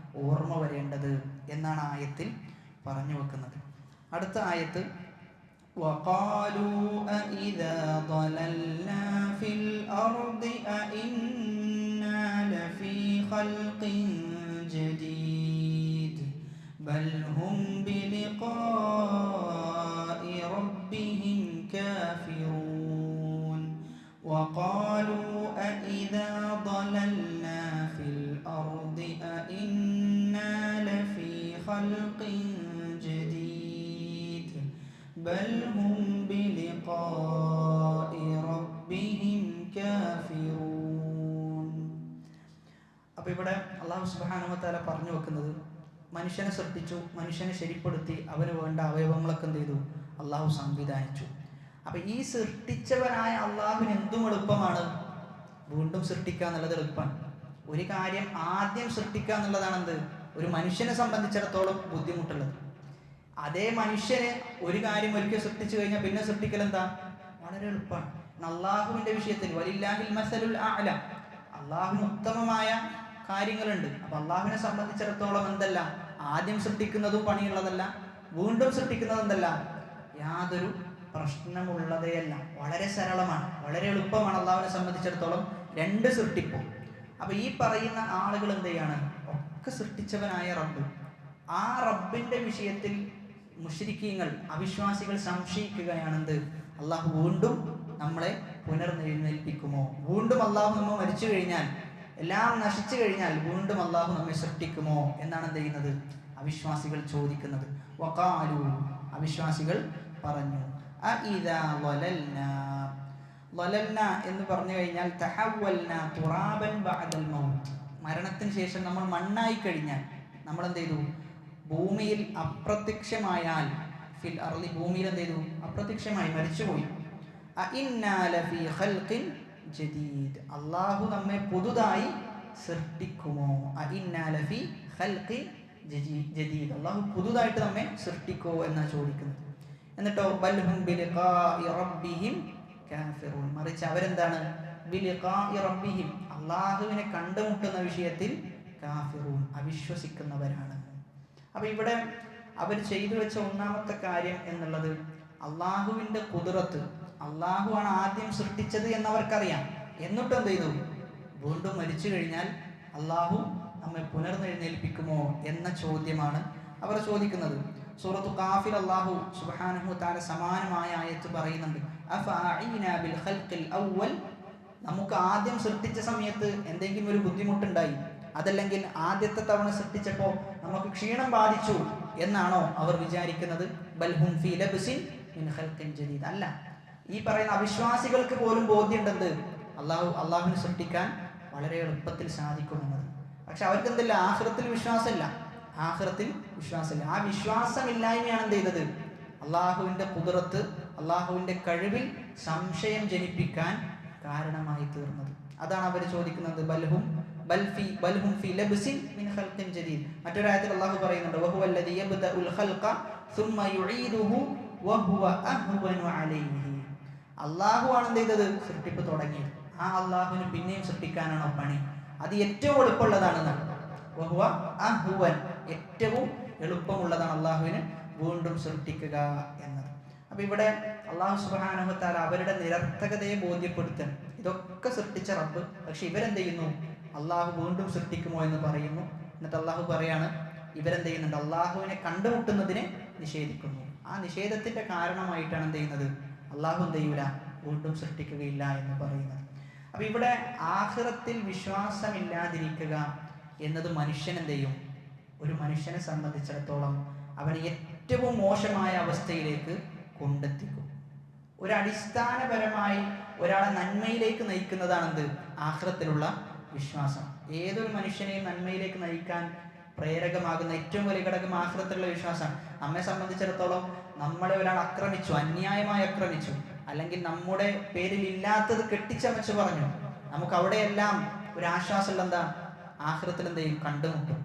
[SPEAKER 1] ഓർമ്മ വരേണ്ടത് എന്നാണ് ആയത്തിൽ പറഞ്ഞു വെക്കുന്നത്. അടുത്ത ആയത്ത് وقالوا أإذا ضللنا في الأرض أإنا لفي خلق جديد بل هم بلقاء ربهم كافرون وقالوا أإذا ضللنا في الأرض أإنا لفي خلق جديد بل هم بلقاء ربهم كافرون. അപ്പോൾ ഇവിടെ അല്ലാഹു സുബ്ഹാനഹു വ തആല പറഞ്ഞു വെക്കുന്നത്, മനുഷ്യനെ സൃഷ്ടിച്ചു, മനുഷ്യനെ ശരിപ്പെടുത്തി, അവന് വേണ്ട അവയവങ്ങളൊക്കെ എന്ത് ചെയ്തു? അള്ളാഹു സംവിധാനിച്ചു. അപ്പൊ ഈ സൃഷ്ടിച്ചവനായ അള്ളാഹുവിന് എന്തും എളുപ്പമാണ്. വീണ്ടും സൃഷ്ടിക്കുക എന്നുള്ളത് എളുപ്പമാണ്. ഒരു കാര്യം ആദ്യം സൃഷ്ടിക്കുക എന്നുള്ളതാണ് എന്ത്, ഒരു മനുഷ്യനെ സംബന്ധിച്ചിടത്തോളം ബുദ്ധിമുട്ടുള്ളത്. അതേ മനുഷ്യനെ ഒരു കാര്യം ഒരിക്കൽ സൃഷ്ടിച്ചു കഴിഞ്ഞാൽ പിന്നെ സൃഷ്ടിക്കൽ എന്താ, വളരെ എളുപ്പമാണ്. അള്ളാഹുവിന്റെ വിഷയത്തിൽ വലില്ലാഹിൽ മസലുൽ അഅല, അള്ളാഹുവിന് ഉത്തമമായ കാര്യങ്ങളുണ്ട്. അപ്പൊ അള്ളാഹുവിനെ സംബന്ധിച്ചിടത്തോളം എന്തല്ല, ആദ്യം സൃഷ്ടിക്കുന്നതും പണിയുള്ളതല്ല, വീണ്ടും സൃഷ്ടിക്കുന്നത് എന്തല്ല, യാതൊരു പ്രശ്നമുള്ളതേയല്ല. വളരെ സരളമാണ്, വളരെ എളുപ്പമാണ് അള്ളാഹുവിനെ സംബന്ധിച്ചിടത്തോളം രണ്ട് സൃഷ്ടിപ്പും. അപ്പൊ ഈ പറയുന്ന ആളുകൾ എന്ത് ചെയ്യാണ്? ഒക്കെ സൃഷ്ടിച്ചവനായ റബ്ബ്, ആ റബ്ബിന്റെ വിഷയത്തിൽ മുശ്രിക്കീങ്ങൾ, അവിശ്വാസികൾ സംശയിക്കുകയാണെന്ത്, അള്ളാഹു വീണ്ടും നമ്മളെ പുനർനിഴ്ന്നേൽപ്പിക്കുമോ? വീണ്ടും അള്ളാഹു നമ്മൾ മരിച്ചു കഴിഞ്ഞാൽ, എല്ലാം നശിച്ചു കഴിഞ്ഞാൽ വീണ്ടും അള്ളാഹു നമ്മെ സൃഷ്ടിക്കുമോ എന്നാണ് എന്ത് ചെയ്യുന്നത്? അവിശ്വാസികൾ ചോദിക്കുന്നത്. വഖാലു, അവിശ്വാസികൾ പറഞ്ഞു, അഇദാ ളലൽനാ, ളലൽന എന്ന് പറഞ്ഞു കഴിഞ്ഞാൽ തഹവ്വൽന തുറാബൻ ബഅദൽ മൗത്ത്, മരണത്തിന് ശേഷം നമ്മൾ മണ്ണായി കഴിഞ്ഞാൽ, നമ്മൾ എന്ത് ചെയ്തു? ഭൂമിയിൽ അപ്രത്യക്ഷമായാൽ, ഫിൽ അർളി, ഭൂമിയിൽ എന്ത് ചെയ്തു? അപ്രത്യക്ഷമായി, മരിച്ചുപോയി. അഇന്നാ ലഫീ ഖൽഖിൻ ജദീദ്, അല്ലാഹു നമ്മെ പുതുതായി സൃഷ്ടിക്കുമോ? അഇന്നാ ലഫീ ഖൽഖിൻ ജദീദ്, അല്ലാഹു പുതുതായിട്ട് നമ്മെ സൃഷ്ടിക്കുമോ എന്നാണ് ചോദിക്കുന്നത്. എന്നിട്ടോ ബൽഹും ബിലിഖാഇ റബ്ബിഹിം കാഫിറൂൻ, മറിച്ച് അവരെന്താണ്? ബിലിഖാഇ റബ്ബിഹിം, അല്ലാഹുവിനെ കണ്ടുമുട്ടുന്ന വിഷയത്തിൽ കാഫിറൂൻ, അവിശ്വസിക്കുന്നവരാണ്. അപ്പൊ ഇവിടെ അവർ ചെയ്തു വെച്ച ഒന്നാമത്തെ കാര്യം എന്നുള്ളത് അള്ളാഹുവിന്റെ ഖുദ്റത്ത്, അള്ളാഹുവാണ് ആദ്യം സൃഷ്ടിച്ചത് എന്നവർക്കറിയാം. എന്നിട്ട് എന്ത് ചെയ്തു? വീണ്ടും മരിച്ചു കഴിഞ്ഞാൽ അള്ളാഹു നമ്മെ പുനർനെഴുന്നേൽപ്പിക്കുമോ എന്ന ചോദ്യമാണ് അവർ ചോദിക്കുന്നത്. സൂറത്തു ഖാഫിൽ അല്ലാഹു സുബ്ഹാനഹു വ തആല സമാനമായ ആയത്ത് പറയുന്നുണ്ട്, അഫഅഇനാ ബിൽ ഖൽഖിൽ അവ്വൽ, നമുക്ക് ആദ്യം സൃഷ്ടിച്ച സമയത്ത് എന്തെങ്കിലും ഒരു ബുദ്ധിമുട്ടുണ്ടായി, അതല്ലെങ്കിൽ ആദ്യത്തെ തവണ സൃഷ്ടിച്ചപ്പോൾ നമുക്ക് ക്ഷീണം ബാധിച്ചു എന്നാണോ അവർ വിചാരിക്കുന്നത്? ബൽഹും ഫീ ലബ്സിൻ മിൻ ഖൽഖിൻ ജദീദ്, അല്ല, ഈ പറയുന്ന അവിശ്വാസികൾക്ക് പോലും ബോധ്യമുണ്ടെന്ന് അള്ളാഹുവിനെ സൃഷ്ടിക്കാൻ വളരെ എളുപ്പത്തിൽ സാധിക്കുമെന്നത്. പക്ഷെ അവർക്ക് എന്തില്ല? ആഖിറത്തിൽ വിശ്വാസമില്ല, ആഖിറത്തിൽ വിശ്വാസമില്ല. ആ വിശ്വാസമില്ലായ്മയാണ് എന്ത് ചെയ്തത്? അള്ളാഹുവിന്റെ ഖുദ്റത്ത്, അള്ളാഹുവിന്റെ കഴിവിൽ സംശയം ജനിപ്പിക്കാൻ കാരണമായി തീർന്നത്. അതാണ് അവർ ചോദിക്കുന്നത്. ബൽഹും ഫീ ലബ്സിൻ മിൻ ഖൽഖിൻ ജദീദ്. മറ്റൊരായത്തിൽ അള്ളാഹു പറയുന്നുണ്ട്, വഹുവല്ലദീ യബ്ദഉൽ ഖൽഖ സുമ്മ യുഈദുഹു വഹുവ അഹ്വനു അലൈഹി, അള്ളാഹു ആണ് എന്ത് ചെയ്തത്? സൃഷ്ടിപ്പ് തുടങ്ങിയത്. ആ അള്ളാഹുവിന് പിന്നെയും സൃഷ്ടിക്കാനാണോ പണി? അത് ഏറ്റവും എളുപ്പമുള്ളതാണെന്നാണ്. ഏറ്റവും എളുപ്പമുള്ളതാണ് അള്ളാഹുവിന് വീണ്ടും സൃഷ്ടിക്കുക എന്നത്. അപ്പൊ ഇവിടെ അള്ളാഹു സുബ്ഹാനഹു വ തആല അവരുടെ നിരർത്ഥകതയെ ബോധ്യപ്പെടുത്താൻ ഇതൊക്കെ സൃഷ്ടിച്ച റബ്ബ്, പക്ഷെ ഇവരെന്ത് ചെയ്യുന്നു? അള്ളാഹു വീണ്ടും സൃഷ്ടിക്കുമോ എന്ന് പറയുന്നു. എന്നിട്ട് അള്ളാഹു പറയാണ്, ഇവരെന്ത് ചെയ്യുന്നുണ്ട്? അള്ളാഹുവിനെ കണ്ടുമുട്ടുന്നതിനെ നിഷേധിക്കുന്നു. ആ നിഷേധത്തിന്റെ കാരണമായിട്ടാണ് എന്ത് ചെയ്യുന്നത്? അള്ളാഹു എന്ത് ചെയ്യൂല? വീണ്ടും സൃഷ്ടിക്കുകയില്ല എന്ന് പറയുന്നത്. അപ്പൊ ഇവിടെ ആഖിറത്തിൽ വിശ്വാസമില്ലാതിരിക്കുക എന്നത് മനുഷ്യൻ എന്ത് ചെയ്യും? ഒരു മനുഷ്യനെ സംബന്ധിച്ചിടത്തോളം അവനെ ഏറ്റവും മോശമായ അവസ്ഥയിലേക്ക് കൊണ്ടെത്തിക്കും. ഒരു അടിസ്ഥാനപരമായി ഒരാളെ നന്മയിലേക്ക് നയിക്കുന്നതാണെന്ത്? ആഖിറത്തിലുള്ള വിശ്വാസം. ഏതൊരു മനുഷ്യനെയും നന്മയിലേക്ക് നയിക്കാൻ പ്രേരകമാകുന്ന ഏറ്റവും വലിയ ഘടകം ആഖിറത്തിലുള്ള വിശ്വാസമാണ്. നമ്മെ സംബന്ധിച്ചിടത്തോളം നമ്മളെ ഒരാൾ ആക്രമിച്ചു, അന്യായമായി ആക്രമിച്ചു, അല്ലെങ്കിൽ നമ്മുടെ പേരിൽ ഇല്ലാത്തത് കെട്ടിച്ചമച്ച് പറഞ്ഞു, നമുക്ക് അവിടെയെല്ലാം ഒരു ആശ്വാസം എന്താ? ആഖിറത്തിൽ എന്ത് ചെയ്യും? കണ്ടുമുട്ടും.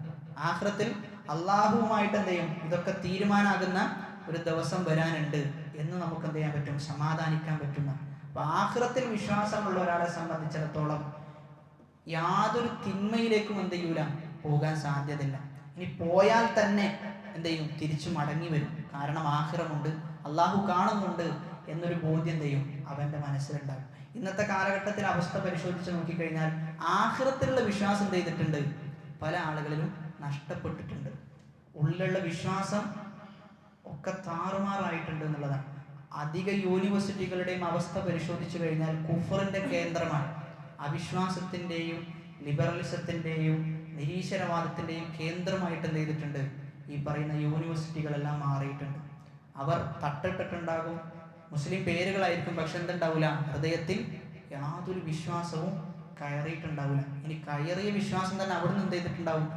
[SPEAKER 1] ആഖിറത്തിൽ അള്ളാഹുവുമായിട്ട് എന്ത് ചെയ്യും? ഇതൊക്കെ തീരുമാനാകുന്ന ഒരു ദിവസം വരാനുണ്ട് എന്ന് നമുക്ക് എന്ത് ചെയ്യാൻ പറ്റും? സമാധാനിക്കാൻ പറ്റുന്ന. അപ്പൊ ആഖിറത്തിൽ വിശ്വാസമുള്ള ഒരാളെ സംബന്ധിച്ചിടത്തോളം യാതൊരു തിന്മയിലേക്കും എന്ത് ചെയ്യൂല? പോകാൻ സാധ്യതയില്ല. ഇനി പോയാൽ തന്നെ എന്ത് ചെയ്യും? തിരിച്ചു മടങ്ങി വരും. കാരണം ആഖിറമുണ്ട്, അള്ളാഹു കാണുന്നുണ്ട് എന്നൊരു ബോധ്യം എന്ത് ചെയ്യും? അവന്റെ മനസ്സിലുണ്ടാകും. ഇന്നത്തെ കാലഘട്ടത്തിൽ അവസ്ഥ പരിശോധിച്ച് നോക്കിക്കഴിഞ്ഞാൽ ആഖിറത്തിലുള്ള വിശ്വാസം എന്ത് ചെയ്തിട്ടുണ്ട്? പല ആളുകളിലും നഷ്ടപ്പെട്ടിട്ടുണ്ട്. ഉള്ളിലുള്ള വിശ്വാസം ഒക്കെ താറുമാറായിട്ടുണ്ട് എന്നുള്ളതാണ്. അധിക യൂണിവേഴ്സിറ്റികളുടെയും അവസ്ഥ പരിശോധിച്ചു കഴിഞ്ഞാൽ കുഫറിന്റെ കേന്ദ്രമാണ്. അവിശ്വാസത്തിന്റെയും ലിബറലിസത്തിന്റെയും നിരീശ്വരവാദത്തിന്റെയും കേന്ദ്രമായിട്ട് എന്ത് ചെയ്തിട്ടുണ്ട്? ഈ പറയുന്ന യൂണിവേഴ്സിറ്റികളെല്ലാം മാറിയിട്ടുണ്ട്. അവർ തട്ടിട്ടിട്ടുണ്ടാകും, മുസ്ലിം പേരുകളായിരിക്കും, പക്ഷെ എന്തുണ്ടാവില്ല? ഹൃദയത്തിൽ യാതൊരു വിശ്വാസവും കയറിയിട്ടുണ്ടാവില്ല. ഇനി കയറിയ വിശ്വാസം തന്നെ അവിടെ നിന്ന് എന്ത് ചെയ്തിട്ടുണ്ടാവും?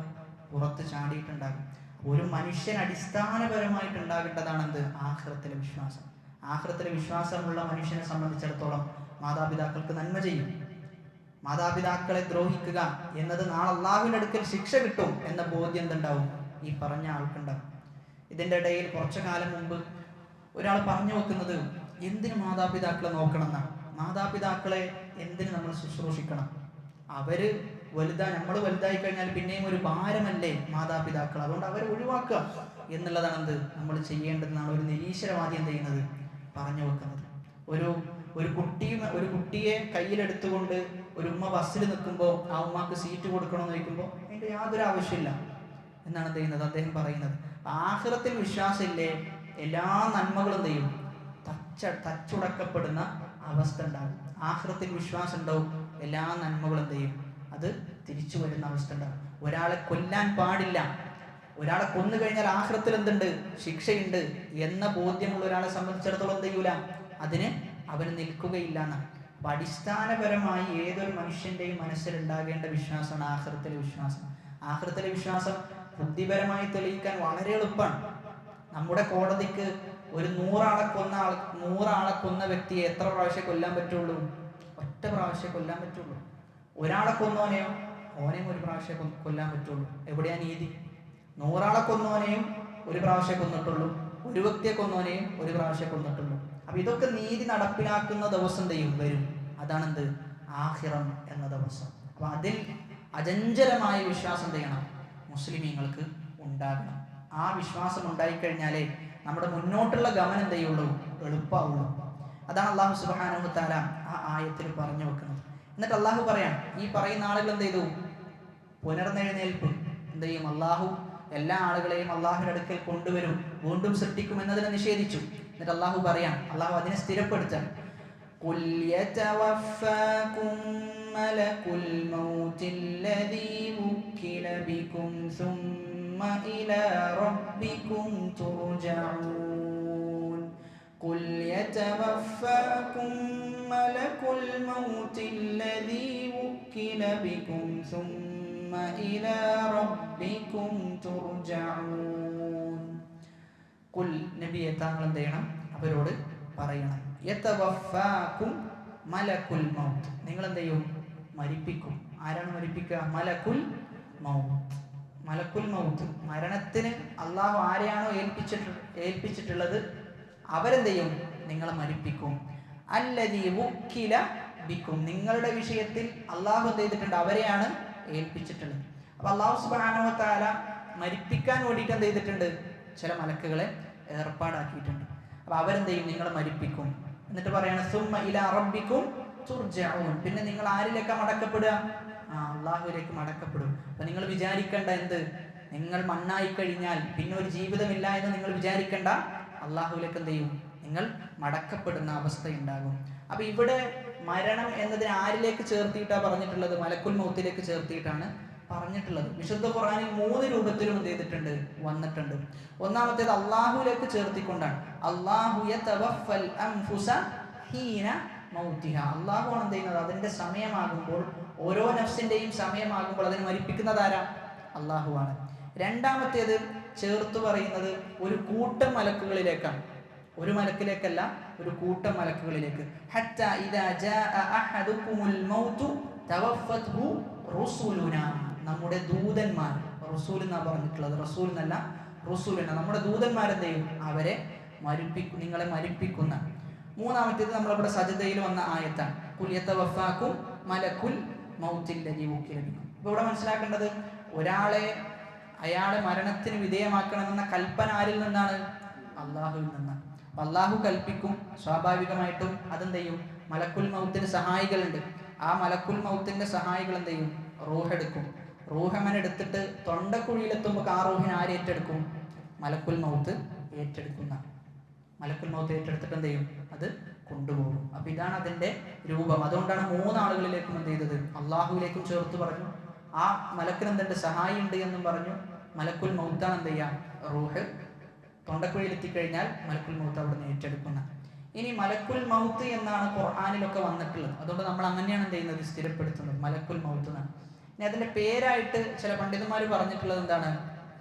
[SPEAKER 1] പുറത്ത് ചാടിയിട്ടുണ്ടാകും. ഒരു മനുഷ്യൻ അടിസ്ഥാനപരമായിട്ട് ഉണ്ടാകേണ്ടതാണെന്ത്? ആഖിറത്തിലെ വിശ്വാസം. ആഖിറത്തിലെ വിശ്വാസമുള്ള മനുഷ്യനെ സംബന്ധിച്ചിടത്തോളം മാതാപിതാക്കൾക്ക് നന്മ ചെയ്യും. മാതാപിതാക്കളെ ദ്രോഹിക്കുക എന്നത് നാളെ അള്ളാഹുവിന്റെ അടുക്കൽ ശിക്ഷ കിട്ടും എന്ന ബോധ്യം എന്തുണ്ടാവും? ഈ പറഞ്ഞ ആൾക്കുണ്ടാവും. ഇതിന്റെ ഇടയിൽ കുറച്ചു കാലം മുമ്പ് ഒരാൾ പറഞ്ഞു വെക്കുന്നത്, എന്തിന് മാതാപിതാക്കളെ നോക്കണം എന്നാണ്. മാതാപിതാക്കളെ എന്തിന് നമ്മൾ ശുശ്രൂഷിക്കണം? അവര് നമ്മൾ വലുതായി കഴിഞ്ഞാൽ പിന്നെയും ഒരു ഭാരമല്ലേ മാതാപിതാക്കൾ, അതുകൊണ്ട് അവരെ ഒഴിവാക്കുക എന്നുള്ളതാണ് എന്ത് നമ്മൾ ചെയ്യേണ്ടതെന്നാണ് ഒരു നിരീശ്വരവാദി എന്ത് ചെയ്യുന്നത്? പറഞ്ഞു വെക്കുന്നത്. ഒരു കുട്ടിയെ കയ്യിലെടുത്തുകൊണ്ട് ഒരു ഉമ്മ ബസ്സിൽ നിൽക്കുമ്പോൾ ആ ഉമ്മക്ക് സീറ്റ് കൊടുക്കണമെന്ന് ചോദിക്കുമ്പോൾ അതിന്റെ യാതൊരു ആവശ്യമില്ല എന്നാണ് എന്ത് ചെയ്യുന്നത്? അദ്ദേഹം പറയുന്നത്. ആഖിറത്തിൽ വിശ്വാസമില്ലേ, എല്ലാ നന്മകളും എന്ത് ചെയ്യും? തച്ചുടക്കപ്പെടുന്ന അവസ്ഥ ഉണ്ടാകും. ആഖിറത്തിൽ വിശ്വാസം ഉണ്ടാവും, എല്ലാ നന്മകളും എന്ത് ചെയ്യും? അത് തിരിച്ചു വരുന്ന അവസ്ഥ ഉണ്ടാകും. ഒരാളെ കൊല്ലാൻ പാടില്ല, ഒരാളെ കൊന്നു കഴിഞ്ഞാൽ ആഖിറത്തിൽ എന്തുണ്ട്? ശിക്ഷയുണ്ട് എന്ന ബോധ്യമുള്ള ഒരാളെ സംബന്ധിച്ചിടത്തോളം എന്ത് ചെയ്യൂല? അതിന് അവന് നിൽക്കുകയില്ല എന്നാണ്. അപ്പൊ അടിസ്ഥാനപരമായി ഏതൊരു മനുഷ്യന്റെയും മനസ്സിലുണ്ടാകേണ്ട വിശ്വാസമാണ് ആഖിറത്തിലെ വിശ്വാസം. ആഖിറത്തിലെ വിശ്വാസം ബുദ്ധിപരമായി തെളിയിക്കാൻ വളരെ എളുപ്പമാണ്. നമ്മുടെ കോടതിക്ക് ഒരു 100 ആളെ കൊന്ന വ്യക്തിയെ എത്ര പ്രാവശ്യം കൊല്ലാൻ പറ്റുള്ളൂ? ഒറ്റ പ്രാവശ്യം കൊല്ലാൻ പറ്റുള്ളൂ. ഒരാളെ കൊന്നോനെയോ ഓനെയും ഒരു പ്രാവശ്യം കൊല്ലാൻ പറ്റുള്ളൂ. എവിടെയാ നീതി? 100 ആളെ കൊന്നോനെയും ഒരു പ്രാവശ്യം കൊന്നിട്ടുള്ളൂ, ഒരു വ്യക്തിയെ കൊന്നോനെയും ഒരു പ്രാവശ്യം കൊന്നിട്ടുള്ളൂ. അപ്പൊ ഇതൊക്കെ നീതി നടപ്പിലാക്കുന്ന ദിവസം വരും. അതാണെന്ത്? ആഖിറം എന്ന ദിവസം. അപ്പൊ അതിൽ അചഞ്ചലമായ വിശ്വാസം ചെയ്യണം മുസ്ലിമീങ്ങൾക്ക് ഉണ്ടാകണം. ആ വിശ്വാസം ഉണ്ടായിക്കഴിഞ്ഞാലേ നമ്മുടെ മുന്നോട്ടുള്ള ഗമനം എന്ത് ചെയ്യുള്ളൂ? എളുപ്പമാവുള്ളൂ. അതാണ് അള്ളാഹു സുബ്ഹാനഹു വ തആല ആ ആയത്തിൽ പറഞ്ഞു വെക്കുന്നത്. എന്നിട്ട് അള്ളാഹു പറയാം, ഈ പറയുന്ന ആളുകൾ എന്ത് ചെയ്തു? പുനർനെഴുന്നേൽപ്പ് എന്ത് ചെയ്യും? അള്ളാഹു എല്ലാ ആളുകളെയും അള്ളാഹുവിന്റെ അടുക്കൽ കൊണ്ടുവരും, വീണ്ടും സൃഷ്ടിക്കും എന്നതിനെ നിഷേധിച്ചു. എന്നിട്ട് അള്ളാഹു പറയാം, അള്ളാഹു അതിനെ സ്ഥിരപ്പെടുത്താൻ, ഖുൽ യതവഫാകും മലകുൽ മൗതില്ലദീ വുക്കില ബികും സുമ്മ ഇലാ റബ്ബികും തുർജഊൻ. ഖുൽ യതവഫാകും മലകുൽ മൗതില്ലദീ വുക്കില ബികും സുമ്മ ഇലാ റബ്ബികും തുർജഊൻ. ഖുൽ നബിയെ താങ്കൾ എന്ത് ചെയ്യണം? അവരോട് പറയണം, യതവഫാകും മലകുൽ മൗത്ത്, നിങ്ങൾ എന്ത് ചെയ്യും? മരിപ്പിക്കും. ആരാണ് മരിപ്പിക്കുക? മലകുൽ മൗത്ത്. മലകുൽ മൗത്ത്, മരണത്തിന് അള്ളാഹു ആരെയാണോ ഏൽപ്പിച്ചിട്ടുള്ളത് അവരെന്ത് ചെയ്യും? നിങ്ങളെ മരിപ്പിക്കും. അല്ലദീ വുക്കില ബിക്കും, നിങ്ങളുടെ വിഷയത്തിൽ അള്ളാഹു എന്ത് ചെയ്തിട്ടുണ്ട്, അവരെയാണ് ഏൽപ്പിച്ചിട്ടുള്ളത്. അപ്പൊ അള്ളാഹു സുബ്ഹാനഹു വ തആല മരിപ്പിക്കാൻ വേണ്ടിയിട്ട് എന്ത് ചെയ്തിട്ടുണ്ട്, ചില മലക്കുകളെ ഏർപ്പാടാക്കിയിട്ടുണ്ട്. അപ്പൊ അവരെന്ത് ചെയ്യും, നിങ്ങളെ മരിപ്പിക്കും. എന്നിട്ട് പറയാണ് സുമ്മ ഇലാ റബ്ബിക്കും തുർജഊൻ, പിന്നെ നിങ്ങൾ ആരിലേക്കാണ് മടക്കപ്പെടുക, അള്ളാഹുവിലേക്ക് മടക്കപ്പെടും. അപ്പൊ നിങ്ങൾ വിചാരിക്കേണ്ട എന്ത്, നിങ്ങൾ മണ്ണായി കഴിഞ്ഞാൽ പിന്നെ ഒരു ജീവിതമില്ല എന്ന് നിങ്ങൾ വിചാരിക്കേണ്ട, അള്ളാഹുവിലേക്ക് എന്ത് ചെയ്യും, നിങ്ങൾ മടക്കപ്പെടുന്ന അവസ്ഥയുണ്ടാകും. അപ്പൊ ഇവിടെ മരണം എന്നതിന് ആരിലേക്ക് ചേർത്തിയിട്ടാണ് പറഞ്ഞിട്ടുള്ളത്, മലക്കുൽ മൗത്തിലേക്ക് ചേർത്തിയിട്ടാണ് പറഞ്ഞിട്ടുള്ളത്. വിശുദ്ധ ഖുർആനിൽ 3 രൂപത്തിലും എന്ത് ചെയ്തിട്ടുണ്ട്, വന്നിട്ടുണ്ട്. ഒന്നാമത്തേത് അള്ളാഹുവിലേക്ക് ചേർത്തിക്കൊണ്ടാണ്. അല്ലാഹു യതവഫൽ അൻഫുസ ഹീന മൗതിഹ, അള്ളാഹുവാണ് എന്ത് ചെയ്യുന്നത്, അതിന്റെ സമയമാകുമ്പോൾ, ഓരോ നഫ്സിന്റെയും സമയമാകുമ്പോൾ അതിനെ മരിപ്പിക്കുന്നത് ആരാ, അള്ളാഹുവാണ്. രണ്ടാമത്തേത് ചേർത്ത് പറയുന്നത് ഒരു കൂട്ടം മലക്കുകളിലേക്കാണ്, ഒരു മലക്കിലേക്കല്ല, ഒരു കൂട്ടം മലക്കുകളിലേക്ക്. ഹത്താ ഇദാ ജാഅ അഹദുകുമുൽ മൗതു തവഫത്ഹു റുസുലുനാ, നമ്മുടെ ദൂതന്മാർ, റസൂൽ എന്നാണ് പറഞ്ഞിട്ടുള്ളത്, റസൂൽ എന്നല്ല റുസുലുന, നമ്മുടെ ദൂതന്മാരെന്ത് ചെയ്യും, അവരെ നിങ്ങളെ മരിപ്പിക്കുന്ന. മൂന്നാമത്തേത് നമ്മളിവിടെ സജദയിൽ വന്ന ആയത്താണ്, ഖുൽ യതവഫാകും മലക്കുൽ മൗത്തിൽ ലദീ വുക്കില ബിക്കും. ഇപ്പോൾ ഇവിടെ മനസ്സിലാക്കേണ്ടത്, അയാളെ മരണത്തിന് വിധേയമാക്കണമെന്ന കൽപ്പന ആരിൽ നിന്നാണ്, അള്ളാഹുവിൽ നിന്നാണ്. അള്ളാഹു കൽപ്പിക്കും, സ്വാഭാവികമായിട്ടും അതെന്ത് ചെയ്യും, മലക്കുൽ മൗത്തിന് സഹായികളുണ്ട്. ആ മലക്കുൽ മൗത്തിന്റെ സഹായികൾ എന്ത് ചെയ്യും, റൂഹെടുക്കും. റൂഹമൻ എടുത്തിട്ട് തൊണ്ടക്കുഴിയിലെത്തുമ്പോൾ ആ റൂഹിനെ ആര് ഏറ്റെടുക്കും, മലക്കുൽ മൗത്ത് ഏറ്റെടുക്കുന്ന. മലക്കുൽ മൗത്ത് ഏറ്റെടുത്തിട്ട് എന്ത് ചെയ്യും, അത് കൊണ്ടുപോകും. അപ്പൊ ഇതാണ് അതിന്റെ രൂപം. അതുകൊണ്ടാണ് 3 ആളുകളിലേക്കും എന്ത് ചെയ്തത്, അള്ളാഹുവിലേക്കും ചേർത്ത് പറഞ്ഞു. ആ മലക്കിന് എന്തുണ്ട്, സഹായി ഉണ്ട് എന്നും പറഞ്ഞു. മലക്കുൽ മൗത്താണ് എന്ത് ചെയ്യാം, റൂഹ് തൊണ്ടക്കുഴിയിലെത്തിക്കഴിഞ്ഞാൽ മലക്കുൽ മൗത്ത് അവിടെ നിന്ന് ഏറ്റെടുക്കുന്ന. ഇനി മലക്കുൽ മൗത്ത് എന്നാണ് ഖുർആനിലൊക്കെ വന്നിട്ടുള്ളത്. അതുകൊണ്ട് നമ്മൾ അങ്ങനെയാണ് എന്ത് ചെയ്യുന്നത്, സ്ഥിരപ്പെടുത്തുന്നത്, മലക്കുൽ മൗത്ത് എന്നാണ്. ഇനി അതിന്റെ പേരായിട്ട് ചില പണ്ഡിതന്മാർ പറഞ്ഞിട്ടുള്ളത് എന്താണ്,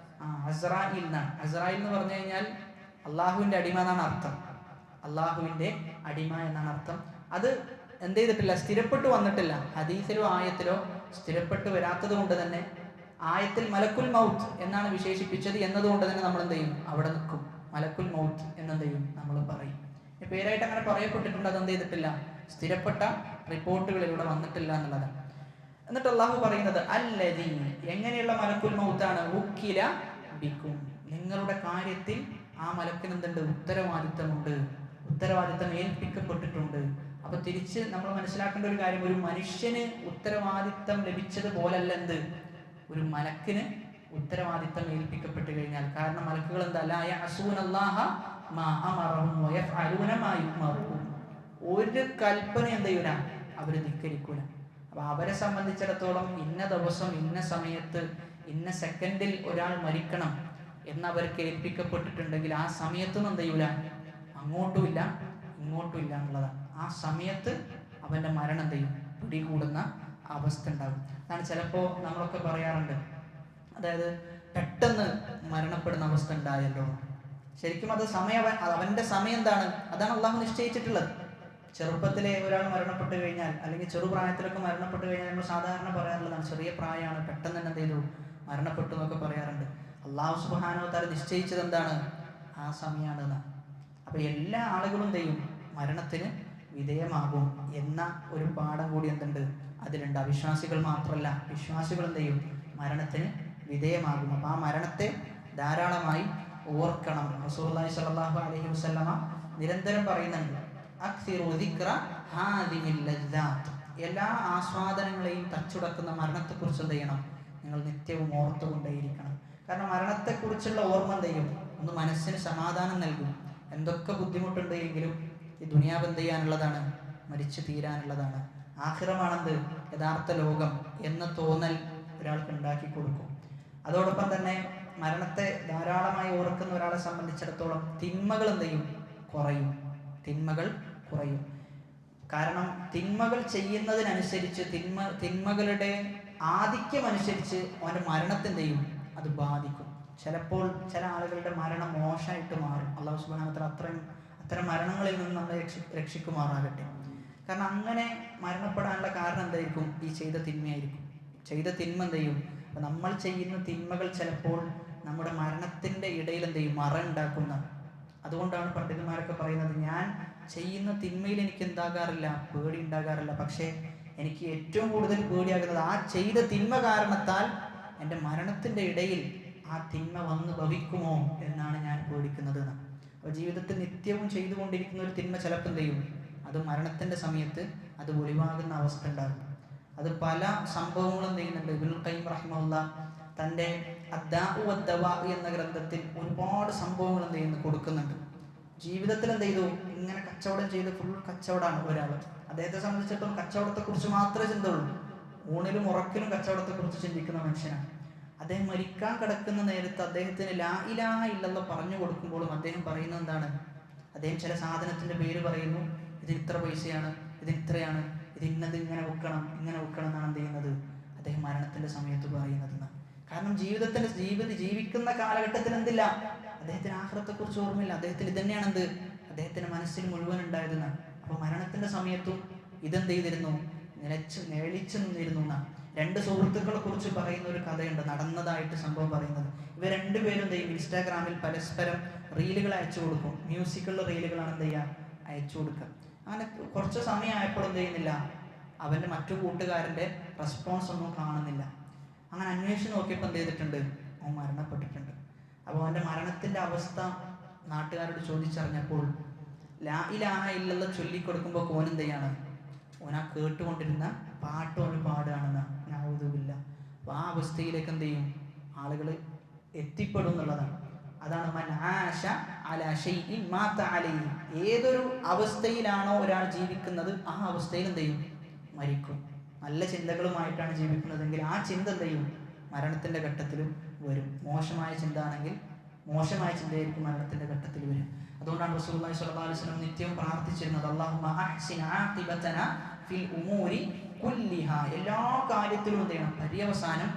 [SPEAKER 1] അസ്രായിൽ എന്നാണ്. അസ്രായിൽ എന്ന് പറഞ്ഞു കഴിഞ്ഞാൽ അള്ളാഹുവിന്റെ അടിമ എന്നാണ് അർത്ഥം, അള്ളാഹുവിന്റെ അടിമ എന്നാണ് അർത്ഥം. അത് എന്ത് ചെയ്തിട്ടില്ല, സ്ഥിരപ്പെട്ടു വന്നിട്ടില്ല, ഹദീസിലോ ആയത്തിലോ സ്ഥിരപ്പെട്ടു വരാത്തത് കൊണ്ട് തന്നെ ആയത്തിൽ മലക്കുൽ മൗത്ത് എന്നാണ് വിശേഷിപ്പിച്ചത് എന്നതുകൊണ്ട് തന്നെ നമ്മൾ എന്ത് ചെയ്യും, അവിടെ നിൽക്കും, മലക്കുൽ മൗത്ത് എന്നെന്ത് ചെയ്യും, നമ്മൾ പറയും. പേരായിട്ട് അങ്ങനെ പറയപ്പെട്ടിട്ടുണ്ട്, അതെന്ത് ചെയ്തിട്ടില്ല, സ്ഥിരപ്പെട്ട റിപ്പോർട്ടുകളിലൂടെ വന്നിട്ടില്ല എന്നുള്ളതാണ്. എന്നിട്ട് അള്ളാഹു പറയുന്നത് അല്ലദീ, എങ്ങനെയുള്ള മലക്കുൽ മൗത്താണ്, വുക്കില ബിക്കും, നിങ്ങളുടെ കാര്യത്തിൽ ആ മലക്കിന് എന്തുണ്ട്, ഉത്തരവാദിത്തമുണ്ട്, ഉത്തരവാദിത്തം ഏൽപ്പിക്കപ്പെട്ടിട്ടുണ്ട്. അപ്പൊ തിരിച്ച് നമ്മൾ മനസ്സിലാക്കേണ്ട ഒരു കാര്യം, ഒരു മനുഷ്യന് ഉത്തരവാദിത്തം ലഭിച്ചതുപോലല്ല എന്ത്, ഒരു മലക്കിന് ഉത്തരവാദിത്തം ഏൽപ്പിക്കപ്പെട്ട് കഴിഞ്ഞാൽ. കാരണം മലക്കുകൾ എന്താ, ലാ യഅസൂനല്ലാഹ മാ അമറഹും വയഫ്അലൂന മാ യുഅ്മറൂൻ, ഒരു കൽപ്പന എന്ത് ചെയ്യൂല, അവർ ധിക്കരിക്കൂല. അപ്പൊ അവരെ സംബന്ധിച്ചിടത്തോളം ഇന്ന ദിവസം ഇന്ന സമയത്ത് ഇന്ന സെക്കൻഡിൽ ഒരാൾ മരിക്കണം എന്നവർക്ക് ഏൽപ്പിക്കപ്പെട്ടിട്ടുണ്ടെങ്കിൽ ആ സമയത്തും എന്ത് ചെയ്യൂല, അങ്ങോട്ടുമില്ല ഇങ്ങോട്ടുമില്ല എന്നുള്ളതാണ്. ആ സമയത്ത് അവന്റെ മരണം എന്ത് ചെയ്യും, പിടികൂടുന്ന അവസ്ഥ ഉണ്ടാകും. അതാണ് ചിലപ്പോൾ നമ്മളൊക്കെ പറയാറുണ്ട്, അതായത് പെട്ടെന്ന് മരണപ്പെടുന്ന അവസ്ഥ ഉണ്ടായല്ലോ. ശരിക്കും അത് അവന്റെ സമയം എന്താണ്, അതാണ് അള്ളാഹു നിശ്ചയിച്ചിട്ടുള്ളത്. ചെറുപ്പത്തിലെ ഒരാൾ മരണപ്പെട്ട് കഴിഞ്ഞാൽ, അല്ലെങ്കിൽ ചെറുപ്രായത്തിലൊക്കെ മരണപ്പെട്ട് കഴിഞ്ഞാൽ നമ്മൾ സാധാരണ പറയാറുള്ളതാണ്, ചെറിയ പ്രായമാണ് പെട്ടെന്ന് തന്നെ എന്ത് ചെയ്തു മരണപ്പെട്ടു എന്നൊക്കെ പറയാറുണ്ട്. അള്ളാഹു സുബ്ഹാനഹു വ തആല നിശ്ചയിച്ചത് എന്താണ്, ആ സമയമാണ്. അപ്പൊ എല്ലാ ആളുകളും എന്ത് ചെയ്യും, മരണത്തിന് വിധേയമാകും എന്ന ഒരു പാഠം കൂടി എന്തുണ്ട്, അതിലുണ്ട്. അവിശ്വാസികൾ മാത്രമല്ല, വിശ്വാസികൾ എന്ത് ചെയ്യും, മരണത്തിന് വിധേയമാകും. അപ്പൊ ആ മരണത്തെ ധാരാളമായി ഓർക്കണം. റസൂലുള്ളാഹി സ്വല്ലല്ലാഹു അലൈഹി വസല്ലമ നിരന്തരം പറയുന്നുണ്ട്, അക്സിറു ദിക്റ ഹാദിമിൽ ലദ്ദാത്ത്, എല്ലാ ആസ്വാദനങ്ങളെയും തച്ചുടക്കുന്ന മരണത്തെക്കുറിച്ച് എന്ത് ചെയ്യണം, നിങ്ങൾ നിത്യവും ഓർത്തുകൊണ്ടേയിരിക്കണം. കാരണം മരണത്തെക്കുറിച്ചുള്ള ഓർമ്മ എന്ത് ചെയ്യും, ഒന്ന് മനസ്സിന് സമാധാനം നൽകും. എന്തൊക്കെ ബുദ്ധിമുട്ടുണ്ട് എങ്കിലും ഈ ദുനിയാവ് എന്ത് ചെയ്യാനുള്ളതാണ്, മരിച്ചു തീരാനുള്ളതാണ്. ആഖിറമാണെന്ത്, യഥാർത്ഥ ലോകം എന്ന തോന്നൽ ഒരാൾക്ക് ഉണ്ടാക്കി കൊടുക്കും. അതോടൊപ്പം തന്നെ മരണത്തെ ധാരാളമായി ഓർക്കുന്ന ഒരാളെ സംബന്ധിച്ചിടത്തോളം തിന്മകൾ എന്ത് ചെയ്യും, കുറയും, തിന്മകൾ കുറയും. കാരണം തിന്മകൾ ചെയ്യുന്നതിനനുസരിച്ച് തിന്മകളുടെ ആധിക്യം അനുസരിച്ച് അവൻ്റെ മരണത്തെ ചെയ്യും, അത് ബാധിക്കും. ചിലപ്പോൾ ചില ആളുകളുടെ മരണം മോശമായിട്ട് മാറും. അല്ലാഹു സുബ്ഹാനഹു വ തആല അത്തരം മരണങ്ങളിൽ നിന്ന് നമ്മളെ രക്ഷിക്കുമാറാകട്ടെ. കാരണം അങ്ങനെ മരണപ്പെടാനുള്ള കാരണം എന്തായിരിക്കും, ഈ ചെയ്ത തിന്മയായിരിക്കും. ചെയ്ത തിന്മ എന്ത് ചെയ്യും, നമ്മൾ ചെയ്യുന്ന തിന്മകൾ ചിലപ്പോൾ നമ്മുടെ മരണത്തിൻ്റെ ഇടയിൽ എന്ത് ചെയ്യും, മറ ഉണ്ടാക്കുന്ന. അതുകൊണ്ടാണ് പണ്ഡിതന്മാരൊക്കെ പറയുന്നത്, ഞാൻ ചെയ്യുന്ന തിന്മയിൽ എനിക്ക് എന്താകാറില്ല, പേടി ഉണ്ടാകാറില്ല. പക്ഷേ എനിക്ക് ഏറ്റവും കൂടുതൽ പേടിയാകുന്നത് ആ ചെയ്ത തിന്മ കാരണത്താൽ എൻ്റെ മരണത്തിൻ്റെ ഇടയിൽ ആ തിന്മ വന്ന് ഭവിക്കുമോ എന്നാണ് ഞാൻ പേടിക്കുന്നത്. അപ്പോൾ ജീവിതത്തിൽ നിത്യവും ചെയ്തുകൊണ്ടിരിക്കുന്ന ഒരു തിന്മ ചിലപ്പോൾ എന്ത് ചെയ്യും, അത് മരണത്തിൻ്റെ സമയത്ത് അത് ഒഴിവാകുന്ന അവസ്ഥ ഉണ്ടാകും. അത് പല സംഭവങ്ങളും ചെയ്യുന്നുണ്ട്. ഇബ്നുൽ ഖയ്യിം റഹിമഹുല്ലാഹ് തൻ്റെ അദ്ദാഉ വദ്ദവാ എന്ന ഗ്രന്ഥത്തിൽ ഒരുപാട് സംഭവങ്ങൾ എന്ത് ചെയ്യുന്നു കൊടുക്കുന്നുണ്ട്. ജീവിതത്തിൽ എന്ത് ചെയ്തു, ഇങ്ങനെ കച്ചവടം ചെയ്ത് ഫുൾ കച്ചവടമാണ് ഒരാൾ. അദ്ദേഹത്തെ സംബന്ധിച്ചിടത്തോളം കച്ചവടത്തെക്കുറിച്ച് മാത്രമേ ചിന്തയുള്ളൂ. ഊണിലും ഉറക്കിലും കച്ചവടത്തെക്കുറിച്ച് ചിന്തിക്കുന്ന മനുഷ്യനാണ്. അദ്ദേഹം മരിക്കാൻ കിടക്കുന്ന നേരത്ത് അദ്ദേഹത്തിന് ലാ ഇലാഹ ഇല്ലല്ലാഹ് പറഞ്ഞു കൊടുക്കുമ്പോഴും അദ്ദേഹം പറയുന്നത് എന്താണ്, അദ്ദേഹം ചില സാധനത്തിൻ്റെ പേര് പറയുന്നു, ഇത് ഇത്ര പൈസയാണ്, ഇത് ഇത്രയാണ്, ഇത് ഇന്നത് ഇങ്ങനെ വെക്കണം എന്നാണ് എന്ത് ചെയ്യുന്നത് അദ്ദേഹം മരണത്തിൻ്റെ സമയത്ത് പറയുന്നത്. കാരണം ജീവിക്കുന്ന കാലഘട്ടത്തിൽ എന്തില്ല, അദ്ദേഹത്തിന് ആഖിറത്തെക്കുറിച്ച് ഓർമ്മയില്ല. അദ്ദേഹത്തിന് ഇതന്നെയാണ് എന്ത് അദ്ദേഹത്തിന്റെ മനസ്സിൽ മുഴുവൻ ഉണ്ടായതെന്നാണ്. അപ്പോൾ മരണത്തിന്റെ സമയത്തും ഇതെന്ത് ചെയ്തിരുന്നു, നിഴലിച്ചു നിന്നിരുന്നു എന്നാണ്. രണ്ട് സുഹൃത്തുക്കളെ കുറിച്ച് പറയുന്ന ഒരു കഥയുണ്ട്, നടന്നതായിട്ട് സംഭവം പറയുന്നത്. ഇവർ രണ്ടുപേരും എന്ത് ചെയ്യും, ഇൻസ്റ്റാഗ്രാമിൽ പരസ്പരം റീലുകൾ അയച്ചു കൊടുക്കും. മ്യൂസിക്കുള്ള റീലുകളാണ് എന്ത് ചെയ്യുക, അയച്ചു കൊടുക്കുക. അങ്ങനെ കുറച്ച് സമയമായപ്പോൾ എന്ത് ചെയ്യുന്നില്ല, അവൻ്റെ മറ്റു കൂട്ടുകാരൻ്റെ റെസ്പോൺസ് ഒന്നും കാണുന്നില്ല. അങ്ങനെ അന്വേഷിച്ച് നോക്കിയപ്പോൾ എന്ത് ചെയ്തിട്ടുണ്ട്, അവൻ മരണപ്പെട്ടിട്ടുണ്ട്. അപ്പോൾ അവൻ്റെ മരണത്തിൻ്റെ അവസ്ഥ നാട്ടുകാരോട് ചോദിച്ചറിഞ്ഞപ്പോൾ ലാ ഇലാഹ ഇല്ലല്ലാഹ് ചൊല്ലിക്കൊടുക്കുമ്പോൾ ഓൻ എന്ത് ചെയ്യാണ്, ഓൻ ആ കേട്ടുകൊണ്ടിരുന്ന പാട്ട് ഓൻ പാടുകയാണെന്ന് നഊദുബില്ല. അപ്പോൾ ആ അവസ്ഥയിലേക്ക് എന്ത് ചെയ്യും, ആളുകൾ എത്തിപ്പെടും എന്നുള്ളതാണ്. അതാണ് മൻ ആശ അലാ ഷൈഇൻ മാത അലൈഹി. ഏതൊരു അവസ്ഥയിലാണോ ഒരാൾ ജീവിക്കുന്നത് ആ അവസ്ഥയിൽ എന്ത് ചെയ്യും, മരിക്കും. നല്ല ചിന്തകളുമായിട്ടാണ് ജീവിക്കുന്നതെങ്കിൽ ആ ചിന്ത എന്ത് ചെയ്യും, മരണത്തിൻ്റെ ഘട്ടത്തിലും വരും. മോശമായ ചിന്ത ആണെങ്കിൽ മോശമായ ചിന്തയായിരിക്കും മരണത്തിൻ്റെ ഘട്ടത്തിൽ വരും. അതുകൊണ്ടാണ് റസൂലുള്ളാഹി സ്വല്ലല്ലാഹു അലൈഹി വസല്ലം നിത്യവും പ്രാർത്ഥിച്ചിരുന്നത്, അല്ലാഹുമ്മ അഹ്സിൻ ആഖിബതനാ ഫിൽ ഉമൂരി കുല്ലിഹാ. എല്ലാ കാര്യത്തിലും എന്ത് ചെയ്യണം, പര്യവസാനം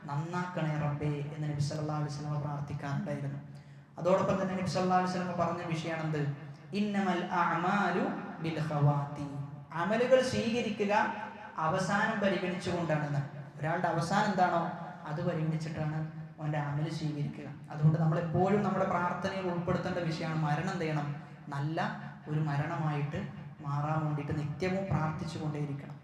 [SPEAKER 1] നന്നാക്കണേ റബ്ബേ എന്ന് നബി സല്ലല്ലാഹു അലൈഹി വസല്ലം പ്രാർത്ഥിക്കാറുണ്ടായിരുന്നു. അതോടൊപ്പം തന്നെ നബി സല്ലല്ലാഹു അലൈഹി വസല്ലം പറഞ്ഞ വിഷയമാണെന്ത്, ഇന്നമൽ അഅമാലു ബിൽ ഖവാതി. അമലുകൾ സ്വീകരിക്കുക അവസാനം പരിഗണിച്ചുകൊണ്ടാണെന്ന്. ഒരാളുടെ അവസാനം എന്താണോ അത് പരിഗണിച്ചിട്ടാണ് അവൻ്റെ അമല് സ്വീകരിക്കുക. അതുകൊണ്ട് നമ്മളെപ്പോഴും നമ്മുടെ പ്രാർത്ഥനയിൽ ഉൾപ്പെടുത്തേണ്ട വിഷയമാണ് മരണം എന്ത് ചെയ്യണം, നല്ല ഒരു മരണമായിട്ട് മാറാൻ വേണ്ടിയിട്ട് നിത്യവും പ്രാർത്ഥിച്ചു കൊണ്ടേയിരിക്കണം.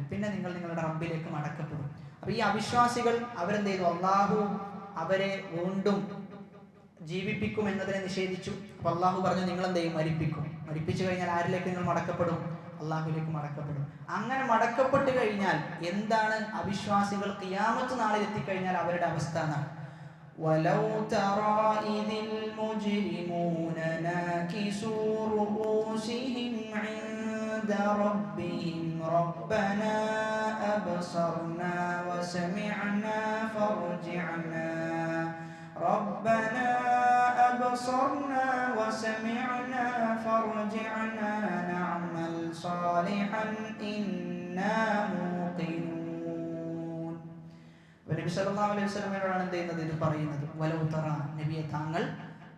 [SPEAKER 1] പിന്നെ നിങ്ങൾ നിങ്ങളുടെ റബ്ബിലേക്ക് മടക്കപ്പെടും. അപ്പൊ ഈ അവിശ്വാസികൾ അവരെന്ത് ചെയ്തു, അള്ളാഹു അവരെ വീണ്ടും ജീവിപ്പിക്കും എന്നതിനെ നിഷേധിച്ചു. അപ്പൊ അള്ളാഹു പറഞ്ഞു, നിങ്ങൾ എന്ത് ചെയ്യും, മരിപ്പിച്ചു കഴിഞ്ഞാൽ ആരിലേക്ക് നിങ്ങൾ മടക്കപ്പെടും, അള്ളാഹുലേക്ക് മടക്കപ്പെടും. അങ്ങനെ മടക്കപ്പെട്ട് കഴിഞ്ഞാൽ എന്താണ് അവിശ്വാസികൾ ഖിയാമത്ത് നാളിൽ എത്തിക്കഴിഞ്ഞാൽ അവരുടെ അവസ്ഥ എന്നാണ്. വലൗ തറാ ഇദിൽ മുജ്രിമൂന നാകിസൂ റൂസിഹിം ഇൻദ റബ്ബിഹിം റബ്ബനാ അബ്സർനാ വസമിഅനാ ഫർജിഅനാ ربنا أبصرنا وسمعنا فارجعنا نعمل صالحا إنا موقنون. നബി സല്ലല്ലാഹു അലൈഹി വസല്ലമയോടാണ് എന്ത് ചെയ്യുന്നത്, ഇത് പറയുന്നത്. വലൗ തറ, നബിയെ താങ്കൾ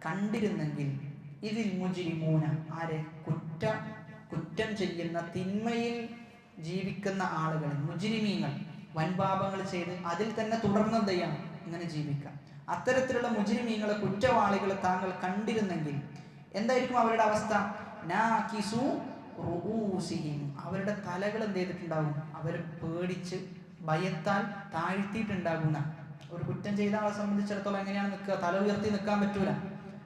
[SPEAKER 1] കണ്ടിരുന്നെങ്കിൽ, ഇതിൽ മുജ്രിമൂന, ആരെ, കുറ്റം ചെയ്യുന്ന തിന്മയിൽ ജീവിക്കുന്ന ആളുകൾ, മുജ്രിമീങ്ങൾ, വൻപാപങ്ങൾ ചെയ്ത് അതിൽ തന്നെ തുടർന്ന് എന്ത് ചെയ്യണം, ഇങ്ങനെ ജീവിക്കാം. അത്തരത്തിലുള്ള മുജ്രിമീങ്ങളെ, കുറ്റവാളികളെ താങ്കൾ കണ്ടിരുന്നെങ്കിൽ എന്തായിരിക്കും അവരുടെ അവസ്ഥ? നാകിസു റൂസിഹിം, അവരുടെ തലകൾ എന്ത് ചെയ്തിട്ടുണ്ടാവും, അവർ പേടിച്ച് ഭയത്താൽ താഴ്ത്തിയിട്ടുണ്ടാകുന്ന. ഒരു കുറ്റം ചെയ്ത ആളെ സംബന്ധിച്ചിടത്തോളം എങ്ങനെയാണ് നിൽക്കുക, തല ഉയർത്തി നിൽക്കാൻ പറ്റൂല.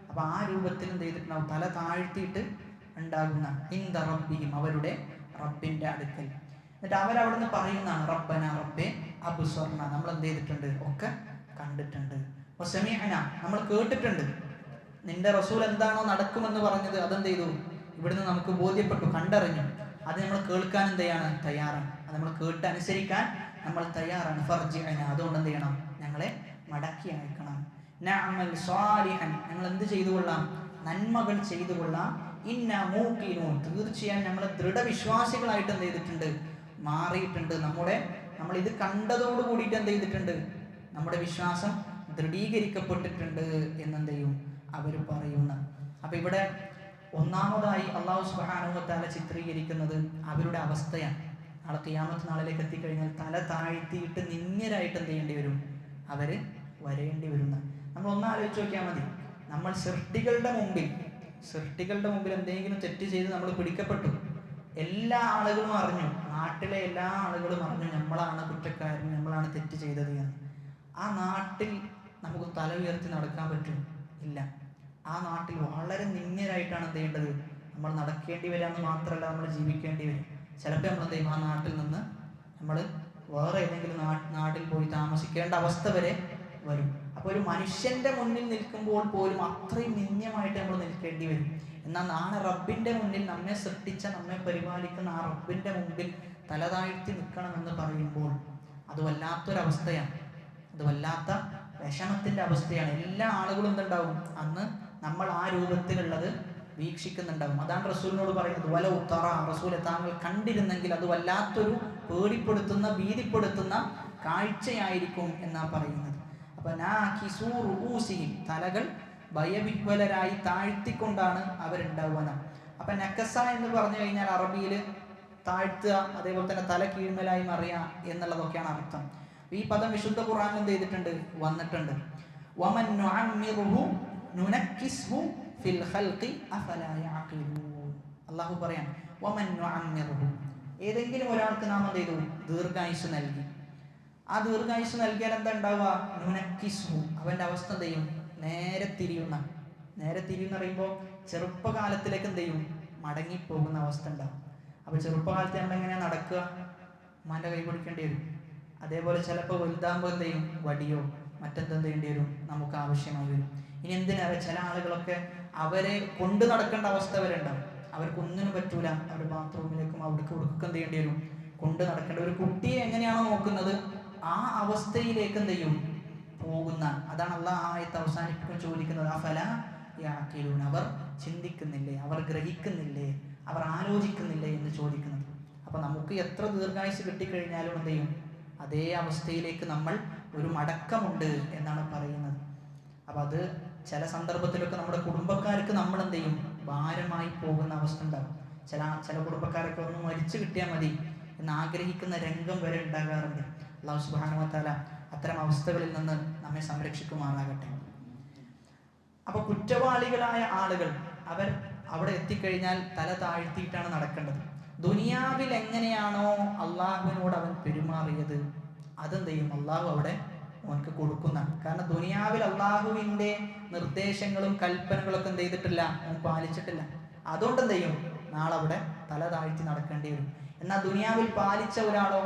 [SPEAKER 1] അപ്പൊ ആ രൂപത്തിൽ എന്ത് ചെയ്തിട്ടുണ്ടാവും, തല താഴ്ത്തിയിട്ട് ഉണ്ടാകുന്ന. ഇൻദ റബ്ബിഹിം, അവരുടെ റബ്ബിന്റെ അടുക്കൽ. എന്നിട്ട് അവരവിടുന്ന് പറയുന്നതാണ്, റബ്ബന റബ്ബേ അബ്സർന, നമ്മൾ എന്ത് ചെയ്തിട്ടുണ്ട്, ഒക്കെ കണ്ടിട്ടുണ്ട്. വസമിഅന, നമ്മൾ കേട്ടിട്ടുണ്ട്. നിന്റെ റസൂൽ എന്താണോ നടക്കുമെന്ന് പറഞ്ഞത് അതെന്ത് ചെയ്തു, ഇവിടുന്ന് നമുക്ക് ബോധ്യപ്പെട്ടു, കണ്ടറിഞ്ഞു. അത് നമ്മൾ കേൾക്കാൻ എന്ത് ചെയ്യാണ്, തയ്യാറാണ്. അത് നമ്മൾ കേട്ട് അനുസരിക്കാൻ നമ്മൾ തയ്യാറാണ്. ഫർജിഅന, അതുകൊണ്ട് എന്ത് ചെയ്യണം, ഞങ്ങളെ മടക്കി അയക്കണം. നഅമൽ സ്വാലിഹൻ, ഞങ്ങൾ എന്ത് ചെയ്തു കൊള്ളാം, നന്മകൾ ചെയ്തു കൊള്ളാം. ഇന്ന മൂഖിനൂൻ, തീർച്ചയായും ഞങ്ങൾ ദൃഢവിശ്വാസികളായിട്ട് എന്ത് ചെയ്തിട്ടുണ്ട്, മാറിയിട്ടുണ്ട്. നമ്മൾ ഇത് കണ്ടതോട് കൂടിയിട്ട് എന്ത് ചെയ്തിട്ടുണ്ട്, നമ്മുടെ വിശ്വാസം ദൃഢീകരിക്കപ്പെട്ടിട്ടുണ്ട് എന്നെന്ത് ചെയ്യും, അവർ പറയുന്ന. അപ്പൊ ഇവിടെ ഒന്നാമതായി അല്ലാഹു സുബ്ഹാനഹു വ തആല ചിത്രീകരിക്കുന്നത് അവരുടെ അവസ്ഥയാണ്. നാളെ ഖിയാമത്ത് നാളിലേക്ക് എത്തിക്കഴിഞ്ഞാൽ തല താഴ്ത്തിയിട്ട് നിന്ദ്യരായിട്ട് എന്ത് ചെയ്യേണ്ടി വരും, അവര് വരേണ്ടി വരുന്ന. നമ്മൾ ഒന്ന് ആലോചിച്ച് നോക്കിയാൽ മതി. നമ്മൾ സൃഷ്ടികളുടെ മുമ്പിൽ എന്തെങ്കിലും തെറ്റ് ചെയ്ത് നമ്മൾ പിടിക്കപ്പെട്ടു. എല്ലാ ആളുകളും അറിഞ്ഞു, നാട്ടിലെ എല്ലാ ആളുകളും അറിഞ്ഞു നമ്മളാണ് കുറ്റക്കാരൻ, നമ്മളാണ് തെറ്റ് ചെയ്തത് എന്ന്. ആ നാട്ടിൽ നമുക്ക് തല ഉയർത്തി നടക്കാൻ പറ്റും? ഇല്ല. ആ നാട്ടിൽ വളരെ നിന്ദ്യരായിട്ടാണ് എന്ത് ചെയ്യേണ്ടത്? നമ്മൾ നടക്കേണ്ടി വരാമെന്ന് മാത്രമല്ല, നമ്മൾ ജീവിക്കേണ്ടി വരും. ചിലപ്പോൾ നമ്മൾ എന്ത് ചെയ്യും? ആ നാട്ടിൽ നിന്ന് നമ്മൾ വേറെ ഏതെങ്കിലും നാട്ടിൽ പോയി താമസിക്കേണ്ട അവസ്ഥ വരെ വരും. അപ്പോൾ ഒരു മനുഷ്യന്റെ മുന്നിൽ നിൽക്കുമ്പോൾ പോലും അത്രയും നിന്ദ്യമായിട്ട് നമ്മൾ നിൽക്കേണ്ടി വരും. എന്നാൽ നാളെ റബ്ബിന്റെ മുന്നിൽ, നമ്മെ സൃഷ്ടിച്ച, നമ്മെ പരിപാലിക്കുന്ന ആ റബ്ബിന്റെ മുമ്പിൽ തലതാഴ്ത്തി നിൽക്കണമെന്ന് പറയുമ്പോൾ അത് വല്ലാത്തൊരവസ്ഥയാണ്. അത് വല്ലാത്ത വിഷമത്തിന്റെ അവസ്ഥയാണ്. എല്ലാ ആളുകളും എന്തുണ്ടാവും? അന്ന് നമ്മൾ ആ രൂപത്തിലുള്ളത് വീക്ഷിക്കുന്നുണ്ടാവും. അതാണ് റസൂലിനോട് പറയുന്നത്, വല ഉത്തറ, റസൂലെ താങ്കൾ കണ്ടിരുന്നെങ്കിൽ അത് വല്ലാത്തൊരു പേടിപ്പെടുത്തുന്ന, ഭീതിപ്പെടുത്തുന്ന കാഴ്ചയായിരിക്കും എന്നാ പറയുന്നത്. അപ്പൊ തലകൾ ഭയവിഹ്വലരായി താഴ്ത്തിക്കൊണ്ടാണ് അവരുണ്ടാവുക. അപ്പൊ നക്കസ എന്ന് പറഞ്ഞു കഴിഞ്ഞാൽ അറബിയിൽ താഴ്ത്തുക, അതേപോലെ തന്നെ തല കീഴ്മലായി മറിയുക എന്നുള്ളതൊക്കെയാണ് അർത്ഥം. ഈ പദം വിശുദ്ധ ഖുർആനിൽ എന്ത് ചെയ്തിട്ടുണ്ട്? വന്നിട്ടുണ്ട്. വമൻ നുഅമ്മിറുഹു നുനക്കിസ്ഹു ഫിൽ ഖൽഖി അഫലാ യഅഖിലൂൻ. അല്ലാഹു പറയാൻ, വമൻ നുഅമ്മിറുഹു, ഏതെങ്കിലും ഒരാൾക്ക് നാം എന്ത് ചെയ്തു? ദീർഘായുസ് നൽകി. ആ ദീർഘായുസ് നൽകിയാൽ എന്താ ഉണ്ടാവുക? നുനക്കിസ്ഹു, അവന്റെ അവസ്ഥ എന്ത് ചെയ്യും? നേരെ തിരിയുന്ന പറയുമ്പോൾ ചെറുപ്പകാലത്തിലേക്ക് എന്ത് ചെയ്യും? മടങ്ങിപ്പോകുന്ന അവസ്ഥ ഉണ്ടാവും. അപ്പൊ ചെറുപ്പകാലത്ത് നമ്മൾ എങ്ങനെയാ നടക്കുക? ഉമ്മാന്റെ കൈ പിടിക്കേണ്ടി വരും. അതേപോലെ ചിലപ്പോൾ വലുതാകുമ്പോൾ എന്ത് ചെയ്യും? വടിയോ മറ്റെന്തെന്ത് ചെയ്യേണ്ടി വരും? നമുക്ക് ആവശ്യമായി വരും. ഇനി എന്തിനേറെ ചില ആളുകളൊക്കെ അവരെ കൊണ്ട് നടക്കേണ്ട അവസ്ഥ വരെ ഉണ്ടാവും. അവർക്കൊന്നിനും പറ്റൂല, അവർ ബാത്റൂമിലേക്കും അവിടേക്ക് കൊടുക്കുക എന്ത് ചെയ്യേണ്ടി വരും? കൊണ്ട് നടക്കേണ്ട. ഒരു കുട്ടിയെ എങ്ങനെയാണോ നോക്കുന്നത് ആ അവസ്ഥയിലേക്ക് എന്ത് ചെയ്യും? പോകുന്ന. അതാണ് അള്ളാഹ് ആയത്ത് അവസാനിപ്പിക്കാൻ ചോദിക്കുന്നത്, അഫല യഅഖിലൂൻ, അവർ ചിന്തിക്കുന്നില്ലേ, അവർ ഗ്രഹിക്കുന്നില്ലേ, അവർ ആലോചിക്കുന്നില്ലേ എന്ന് ചോദിക്കുന്നത്. അപ്പൊ നമുക്ക് എത്ര ദീർഘായുസ് കിട്ടിക്കഴിഞ്ഞാലും എന്ത് ചെയ്യും? അതേ അവസ്ഥയിലേക്ക് നമ്മൾ ഒരു മടക്കമുണ്ട് എന്നാണ് പറയുന്നത്. അപ്പൊ അത് ചില സന്ദർഭത്തിലൊക്കെ നമ്മുടെ കുടുംബക്കാർക്ക് നമ്മൾ എന്ത് ചെയ്യും? ഭാരമായി പോകുന്ന അവസ്ഥ ഉണ്ടാകും. ചില കുടുംബക്കാരൊക്കെ ഒന്ന് മരിച്ചു കിട്ടിയാൽ മതി എന്ന് ആഗ്രഹിക്കുന്ന രംഗം വരെ ഉണ്ടാകാറുണ്ട്. അല്ലാഹു സുബ്ഹാനഹു വ തആല അത്തരം അവസ്ഥകളിൽ നിന്ന് നമ്മെ സംരക്ഷിക്കുമാറാകട്ടെ. അപ്പൊ കുറ്റവാളികളായ ആളുകൾ അവർ അവിടെ എത്തിക്കഴിഞ്ഞാൽ തല താഴ്ത്തിയിട്ടാണ് നടക്കേണ്ടത്. ദുനിയാവിൽ എങ്ങനെയാണോ അള്ളാഹുവിനോട് അവൻ പെരുമാറിയത് അതെന്ത് ചെയ്യും? അള്ളാഹു അവിടെ അവനക്ക് കൊടുക്കുന്ന. കാരണം ദുനിയാവിൽ അള്ളാഹുവിന്റെ നിർദ്ദേശങ്ങളും കൽപ്പനകളൊക്കെ എന്ത് ചെയ്തിട്ടില്ല? അവൻ പാലിച്ചിട്ടില്ല. അതുകൊണ്ട് എന്ത് ചെയ്യും? നാളെ അവിടെ തല താഴ്ത്തി നടക്കേണ്ടി വരും. എന്നാൽ ദുനിയാവിൽ പാലിച്ച ഒരാളോ,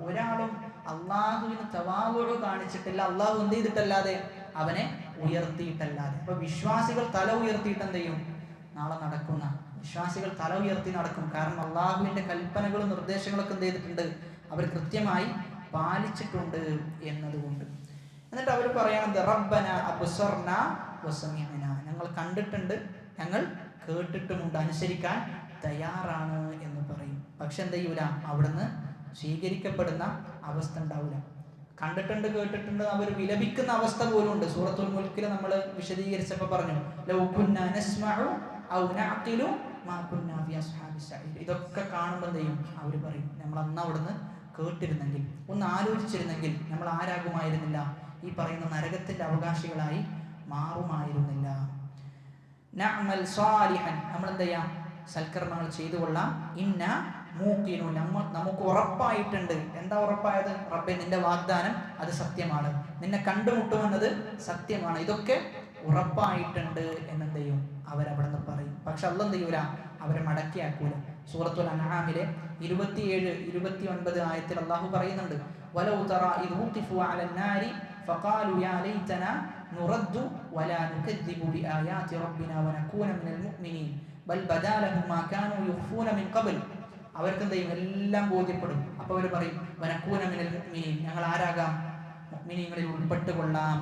[SPEAKER 1] ഒരാളും അള്ളാഹുവിന് തവാളുഅ് കാണിച്ചിട്ടില്ല, അള്ളാഹു എന്ത് ചെയ്തിട്ടല്ലാതെ? അവനെ ഉയർത്തിയിട്ടല്ലാതെ. അപ്പൊ വിശ്വാസികൾ തല ഉയർത്തിയിട്ട് എന്ത് ചെയ്യും? നാളെ നടക്കുന്ന വിശ്വാസികൾ തല ഉയർത്തി നടക്കും. കാരണം അള്ളാഹുവിന്റെ കൽപ്പനകളും നിർദ്ദേശങ്ങളൊക്കെ എന്ത് ചെയ്തിട്ടുണ്ട്? അവർ കൃത്യമായി പാലിച്ചിട്ടുണ്ട് എന്നതുകൊണ്ട്. എന്നിട്ട് അവർ പറയണത്, റബ്ബന അബ്സർന വസമിഅന, ഞങ്ങൾ കണ്ടിട്ടുണ്ട്, ഞങ്ങൾ കേട്ടിട്ടുമുണ്ട്, അനുസരിക്കാൻ തയ്യാറാണ് എന്ന് പറയും. പക്ഷെ എന്ത് ചെയ്യൂല? അവിടുന്ന് സ്വീകരിക്കപ്പെടുന്ന അവസ്ഥ ഉണ്ടാവില്ല. കണ്ടിട്ടുണ്ട്, കേട്ടിട്ടുണ്ട്, അവർ വിലപിക്കുന്ന അവസ്ഥ പോലും ഉണ്ട്. സൂറത്തുൽ മുൽക്കിൽ നമ്മൾ വിശദീകരിച്ചപ്പോൾ പറഞ്ഞു, ലൗ കുന്നാ നസ്മഉ ഔ നഅഖിലു മാ കുന്നാ ഫി അസ്ഹാബിസ് സഈർ. ഇതൊക്കെ കാണുമ്പോൾ എന്ത് ചെയ്യും? അവർ പറയും, നമ്മൾ അന്ന് അവിടുന്ന് കേട്ടിരുന്നെങ്കിൽ, ഒന്ന് ആലോചിച്ചിരുന്നെങ്കിൽ നമ്മൾ ആരാകുമായിരുന്നില്ല? ഈ പറയുന്ന നരകത്തിന്റെ അവകാശികളായി മാറുമായിരുന്നില്ല. നഅമൽ സാലിഹൻ, നമ്മൾ എന്ത് ചെയ്യാം? സൽക്കർമ്മങ്ങൾ ചെയ്തു കൊള്ളാം. ഇന്ന മൂക്കിനു, നമുക്ക് ഉറപ്പായിട്ടുണ്ട്. എന്താ ഉറപ്പായത്? റബ്ബേ, നിന്റെ വാഗ്ദാനം അത് സത്യമാണ്, നിന്നെ കണ്ടുമുട്ടുമെന്നത് സത്യമാണ്, ഇതൊക്കെ ഉറപ്പായിട്ടുണ്ട് എന്നെന്ത് ചെയ്യും? അവരവിടെ നിന്ന് പറയും. പക്ഷെ അല്ലാഹ് എന്ത് ചെയ്യൂല? അവരെ മടക്കിയാക്കൂല. സൂറത്തുൽ അൻആമിലെ 27-29 ആയത്തിൽ അല്ലാഹു പറയുന്നുണ്ട്, വലൗ തറാ ഇദ് വുഖിഫു അലൻ നാരി ഫഖാലു യാ ലൈതനാ നുറദ്ദു വലാ നുകദ്ദിബു ബിആയാതി റബ്ബിനാ വനകൂന മിനൽ മുഅ്മിനീൻ ബൽ ബദാ ലഹും മാ കാനൂ യുഖ്ഫൂന മിൻ ഖബൽ. അവർക്ക് എന്ത് ചെയ്യും? എല്ലാം ബോധ്യപ്പെടും. അപ്പൊ അവർ പറയും, വനകൂന മിനൽ മുഅ്മിനീൻ, ഞങ്ങൾ ആരാകാം? മുഅ്മിനീങ്ങളിൽ ഉൾപ്പെട്ടുകൊള്ളാം,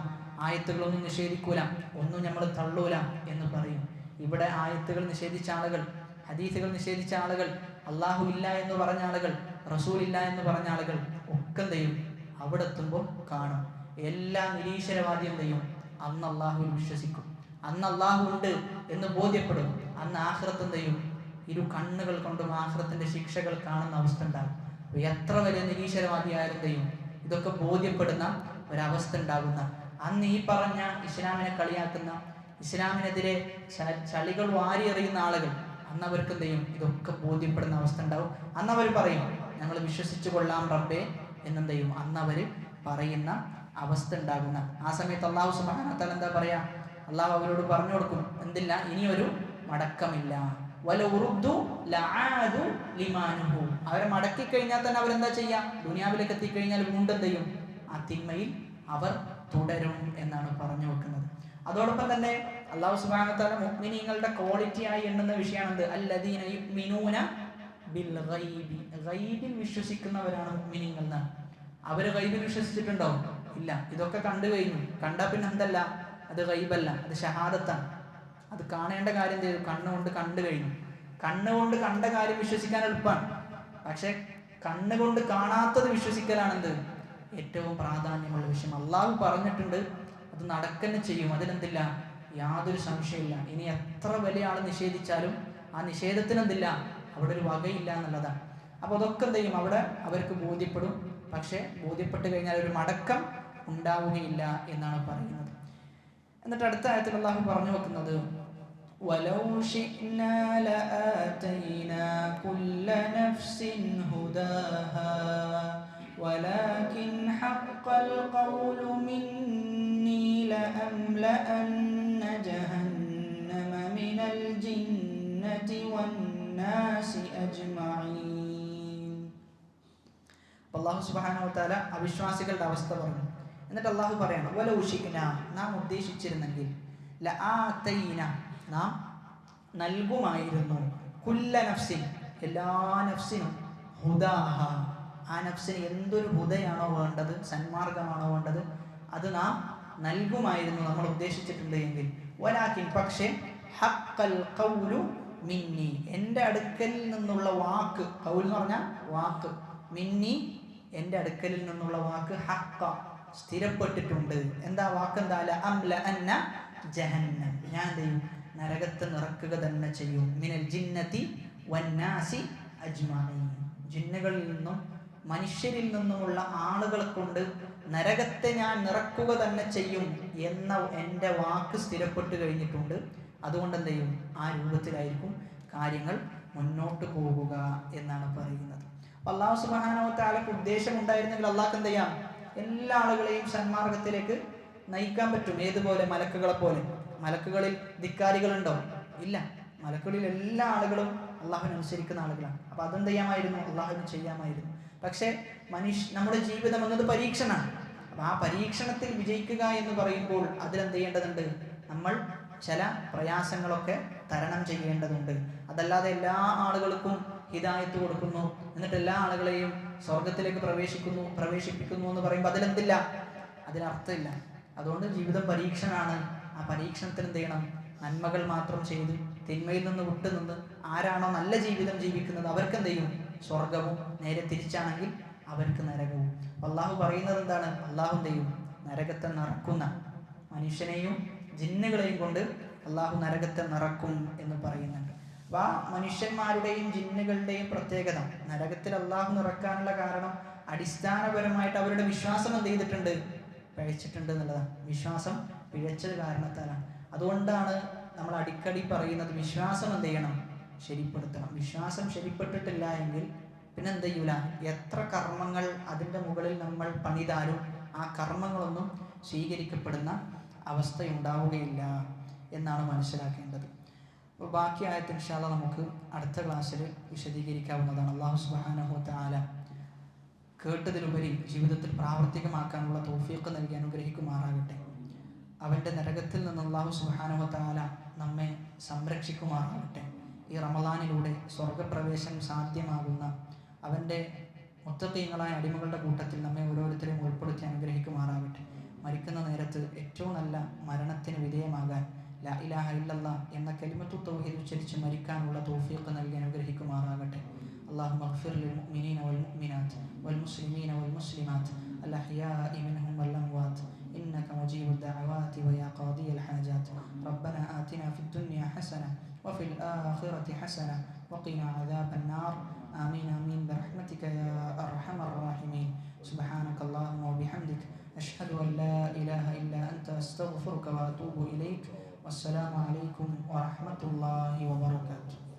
[SPEAKER 1] ആയത്തുകളൊന്നും നിഷേധിക്കൂല, ഒന്നും നമ്മൾ തള്ളൂല എന്ന് പറയും. ഇവിടെ ആയത്തുകൾ നിഷേധിച്ച ആളുകൾ, ഹദീസുകൾ നിഷേധിച്ച ആളുകൾ, അള്ളാഹു ഇല്ല എന്ന് പറഞ്ഞ ആളുകൾ, റസൂൽ ഇല്ല എന്ന് പറഞ്ഞ ആളുകൾ ഒക്കെ എന്ത് ചെയ്യും? അവിടെ എത്തുമ്പോൾ കാണും. എല്ലാ നിരീശ്വരവാദിയും എന്ത് ചെയ്യും? അന്ന് അള്ളാഹുവിൽ വിശ്വസിക്കും, അന്ന് അള്ളാഹു ഉണ്ട് എന്ന് ബോധ്യപ്പെടും. അന്ന് ആഖിറത്ത് എന്ത് ചെയ്യും? ഇരു കണ്ണുകൾ കൊണ്ടും ആഖിറത്തിന്റെ ശിക്ഷകൾ കാണുന്ന അവസ്ഥ ഉണ്ടാകും. എത്ര വലിയ നിരീശ്വരവാദിയായാലും ചെയ്യും ഇതൊക്കെ ബോധ്യപ്പെടുന്ന ഒരവസ്ഥ ഉണ്ടാകുന്ന, അന്ന് ഈ പറഞ്ഞ ഇസ്ലാമിനെ കളിയാക്കുന്ന, ഇസ്ലാമിനെതിരെ ചളികൾ വാരിയെറിയുന്ന ആളുകൾ, അന്ന് അവർക്ക് എന്ത് ചെയ്യും? ഇതൊക്കെ ബോധ്യപ്പെടുന്ന അവസ്ഥ ഉണ്ടാവും. അന്ന് അവർ പറയും ഞങ്ങൾ വിശ്വസിച്ചു കൊള്ളാം റബ്ബേ എന്നെന്ത് ചെയ്യും? അന്ന് അവർ പറയുന്ന അവസ്ഥ ഉണ്ടാകുന്ന ആ സമയത്ത് അള്ളാഹു സുബ്ഹാനഹു വ തആല എന്താ പറയാ? അള്ളാഹു അവരോട് പറഞ്ഞു കൊടുക്കും, എന്തില്ല, ഇനിയൊരു മടക്കമില്ല. അവരെ മടക്കി കഴിഞ്ഞാൽ തന്നെ അവരെന്താ ചെയ്യാ? ദുനിയാവിലേക്ക് എത്തിക്കഴിഞ്ഞാൽ വീണ്ടും എന്ത് ചെയ്യും? ആ തിന്മയിൽ അവർ തുടരും എന്നാണ് പറഞ്ഞു വെക്കുന്നത്. അതോടൊപ്പം തന്നെ അള്ളാഹു സുബ്ഹാനഹു വ തആല മുഅ്മിനീങ്ങളുടെ ക്വാളിറ്റിയായി എണ്ണുന്ന വിഷയമാണെന്ത്? അല്ലദീന യുഅ്മിനൂന ബിൽ ഗൈബി, ഗൈബിൽ വിശ്വസിക്കുന്നവരാണ് മുഅ്മിനീങ്ങൾ എന്നാണ്. അവര് ഗൈബിൽ വിശ്വസിച്ചിട്ടുണ്ടോ? ഇല്ല. ഇതൊക്കെ കണ്ടു കഴിഞ്ഞു. കണ്ടാ പിന്നെ എന്തല്ല? അത് ഗൈബല്ല, അത് ഷഹാദത്താണ്. അത് കാണേണ്ട കാര്യം ചെയ്തു, കണ്ണുകൊണ്ട് കണ്ടു കഴിഞ്ഞു. കണ്ണുകൊണ്ട് കണ്ട കാര്യം വിശ്വസിക്കാൻ എളുപ്പമാണ്. പക്ഷെ കണ്ണുകൊണ്ട് കാണാത്തത് വിശ്വസിക്കലാണെന്ത്? ഏറ്റവും പ്രാധാന്യമുള്ള വിഷയം. അള്ളാഹു പറഞ്ഞിട്ടുണ്ട്, അത് നടക്കന്നെ ചെയ്യും. അതിനെന്തില്ല? യാതൊരു സംശയമില്ല. ഇനി എത്ര വലിയ ആൾ നിഷേധിച്ചാലും ആ നിഷേധത്തിനെന്തില്ല? അവിടെ ഒരു വകയില്ല എന്നുള്ളതാണ്. അപ്പോൾ അതൊക്കെ എന്ത് ചെയ്യും? അവിടെ അവർക്ക് ബോധ്യപ്പെടും. പക്ഷെ ബോധ്യപ്പെട്ട് കഴിഞ്ഞാൽ ഒരു മടക്കം ഉണ്ടാവുകയില്ല എന്നാണ് പറയുന്നത്. എന്നിട്ട് അടുത്ത ആയത്തിൽ അള്ളാഹു പറഞ്ഞു വെക്കുന്നത്, വലൗ ശിഅ്നാ ലആതൈനാ കുല്ല നഫ്സിൻ ഹുദാഹാ വലാകിൻ ഹഖ്ഖൽ ഖൗലു മിന്നീ ലഅംലഅന്ന ജഹന്നമ മിനൽ ജിന്നതി വന്നാസി അജ്മഈൻ. അല്ലാഹു സുബ്ഹാനഹു വ തആല അവിശ്വാസികളുടെ അവസ്ഥ പറഞ്ഞു. എന്നിട്ട് അള്ളാഹു പറയാണ്, വലൗ ശിഅ്നാ, നാം ഉദ്ദേശിച്ചിരുന്നെങ്കിൽ, ലആതൈനാ, നാം നൽകുമായിരുന്നു, കുല്ല നഫ്സിൻ, എല്ലാ നഫ്സിനും, ഹുദാഹ, ആ നഫ്സിന് എന്തൊരു ഹുദയാണോ വേണ്ടത്, സന്മാർഗമാണോ വേണ്ടത്, അത് നാം നൽകുമായിരുന്നു നമ്മൾ ഉദ്ദേശിച്ചിട്ടുണ്ട് എങ്കിൽ. വലാകിൻ, പക്ഷേ, ഹഖ്ഖൽ ഖൗലു മിന്നി, എൻ്റെ അടുക്കലിൽ നിന്നുള്ള വാക്ക്, ഖൗൽ എന്ന് പറഞ്ഞാൽ വാക്ക്, മിന്നി, എൻ്റെ അടുക്കലിൽ നിന്നുള്ള വാക്ക്, ഹഖ്ഖ, സ്ഥിരപ്പെട്ടിട്ടുണ്ട്. എന്താ വാക്ക്? എന്താ? ലഅംലഅന്ന ജഹന്നം, ഞാൻ എന്ത് ചെയ്യും? നരകത്തെ നിറക്കുക തന്നെ ചെയ്യും. മിനൽ ജിന്നതി വന്നാസി അജ്മഈൻ, ജിന്നുകളിൽ നിന്നും മനുഷ്യരിൽ നിന്നുമുള്ള ആളുകളെ കൊണ്ട് നരകത്തെ ഞാൻ നിറക്കുക തന്നെ ചെയ്യും എന്ന എൻ്റെ വാക്ക് സ്ഥിരപ്പെട്ട് കഴിഞ്ഞിട്ടുണ്ട്. അതുകൊണ്ട് എന്ത് ചെയ്യും? ആ രൂപത്തിലായിരിക്കും കാര്യങ്ങൾ മുന്നോട്ട് പോകുക എന്നാണ് പറയുന്നത്. അല്ലാഹു സുബ്ഹാനഹു വ തആലക്ക് ഉദ്ദേശം ഉണ്ടായിരുന്നെങ്കിൽ അല്ലാഹു എന്ത് ചെയ്യാം? എല്ലാ ആളുകളെയും സന്മാർഗത്തിലേക്ക് നയിക്കാൻ പറ്റും. ഏതുപോലെ? മലക്കുകളെ പോലെ. മലക്കുകളിൽ ധിക്കാരികളുണ്ടോ? ഇല്ല. മലക്കുകളിൽ എല്ലാ ആളുകളും അള്ളാഹുവിനെ അനുസരിക്കുന്ന ആളുകളാണ്. അപ്പോൾ അതെന്ത് ചെയ്യാമായിരുന്നു? അള്ളാഹുവിന് ചെയ്യാമായിരുന്നു. പക്ഷേ നമ്മുടെ ജീവിതം എന്നത് പരീക്ഷണമാണ്. അപ്പോൾ ആ പരീക്ഷണത്തിൽ വിജയിക്കുക എന്ന് പറയുമ്പോൾ അതിലെന്ത് ചെയ്യേണ്ടതുണ്ട്? നമ്മൾ ചില പ്രയാസങ്ങളൊക്കെ തരണം ചെയ്യേണ്ടതുണ്ട്. അതല്ലാതെ എല്ലാ ആളുകൾക്കും ഹിദായത്ത് കൊടുക്കുന്നു, എന്നിട്ട് എല്ലാ ആളുകളെയും സ്വർഗത്തിലേക്ക് പ്രവേശിപ്പിക്കുന്നു എന്ന് പറയുമ്പോൾ അതിലെന്തില്ല? അതിനർത്ഥമില്ല. അതുകൊണ്ട് ജീവിതം പരീക്ഷണമാണ്. ആ പരീക്ഷണത്തിന് എന്ത് ചെയ്യണം? നന്മകൾ മാത്രം ചെയ്ത് തിന്മയിൽ നിന്ന് വിട്ടുനിന്ന് ആരാണോ നല്ല ജീവിതം ജീവിക്കുന്നത് അവർക്ക് എന്ത് ചെയ്യും? സ്വർഗവും. നേരെ തിരിച്ചാണെങ്കിൽ അവർക്ക് നരകവും. അള്ളാഹു പറയുന്നത് എന്താണ്? അള്ളാഹു എന്ത് ചെയ്യും? നരകത്തെ നിറക്കുന്ന, മനുഷ്യനെയും ജിന്നുകളെയും കൊണ്ട് അള്ളാഹു നരകത്തെ നിറക്കും എന്ന് പറയുന്നുണ്ട്. അപ്പോൾ ആ മനുഷ്യന്മാരുടെയും ജിന്നുകളുടെയും പ്രത്യേകത, നരകത്തിൽ അള്ളാഹു നിറക്കാനുള്ള കാരണം അടിസ്ഥാനപരമായിട്ട് അവരുടെ വിശ്വാസം എന്ത് ചെയ്തിട്ടുണ്ട്? പിഴച്ചിട്ടുണ്ട് എന്നുള്ളതാണ്. വിശ്വാസം പിഴച്ചത് കാരണത്താലാണ്. അതുകൊണ്ടാണ് നമ്മൾ അടിക്കടി പറയുന്നത്, വിശ്വാസം എന്ത് ചെയ്യണം? ശരിപ്പെടുത്തണം. വിശ്വാസം ശരിപ്പെട്ടിട്ടില്ല എങ്കിൽ പിന്നെ എന്ത് ചെയ്യൂല? എത്ര കർമ്മങ്ങൾ അതിൻ്റെ മുകളിൽ നമ്മൾ പണിതാലും ആ കർമ്മങ്ങളൊന്നും സ്വീകരിക്കപ്പെടുന്ന അവസ്ഥയുണ്ടാവുകയില്ല എന്നാണ് മനസ്സിലാക്കേണ്ടത്. അപ്പോൾ ബാക്കി ആയത്ത് ഇൻഷാ അല്ലാഹ് നമുക്ക് അടുത്ത ക്ലാസ്സിൽ വിശദീകരിക്കാവുന്നതാണ്. അല്ലാഹു സുബ്ഹാനഹു വ തആല കേട്ടതിലുപരി ജീവിതത്തിൽ പ്രാവർത്തികമാക്കാനുള്ള തൗഫീഖ് നൽകി അനുഗ്രഹിക്കുമാറാകട്ടെ. അവൻ്റെ നരകത്തിൽ നിന്ന് അല്ലാഹു സുബ്ഹാനഹു വ തആല നമ്മെ സംരക്ഷിക്കുമാറാകട്ടെ. ഈ റമളാനിലൂടെ സ്വർഗപ്രവേശനം സാധ്യമാകുന്ന അവൻ്റെ മുത്തഖീങ്ങളായ അടിമകളുടെ കൂട്ടത്തിൽ നമ്മെ ഓരോരുത്തരെയും ഉൾപ്പെടുത്തി അനുഗ്രഹിക്കുമാറാകട്ടെ. മരിക്കുന്ന നേരത്ത് ഏറ്റവും നല്ല മരണത്തിന് വിധേയമാകാൻ ലാ ഇലാഹ ഇല്ലല്ലാഹ് എന്ന കലിമത്തു തൗഹീദ് ഉച്ചരിച്ച് മരിക്കാനുള്ള തൗഫീഖ് നൽകി അനുഗ്രഹിക്കുമാറാകട്ടെ. اللهم اغفر للمؤمنين والمؤمنات والمسلمين والمسلمات الأحياء منهم والأموات إنك مجيب الدعوات ويا قاضي الحاجات. ربنا آتنا في الدنيا حسنة وفي الآخرة حسنة وقنا عذاب النار. آمين آمين برحمتك يا أرحم സുബ്ഹാനകല്ലാഹുമ്മ വബിഹംദിക അഷ്ഹദു അൻ ലാ ഇലാഹ ഇല്ലാ അൻത അസ്തഗ്ഫിറുക വഅതൂബു ഇലൈക്. വസ്സലാമു അലൈക്കും വറഹ്മത്തുള്ളാഹി വബറകാതുഹു.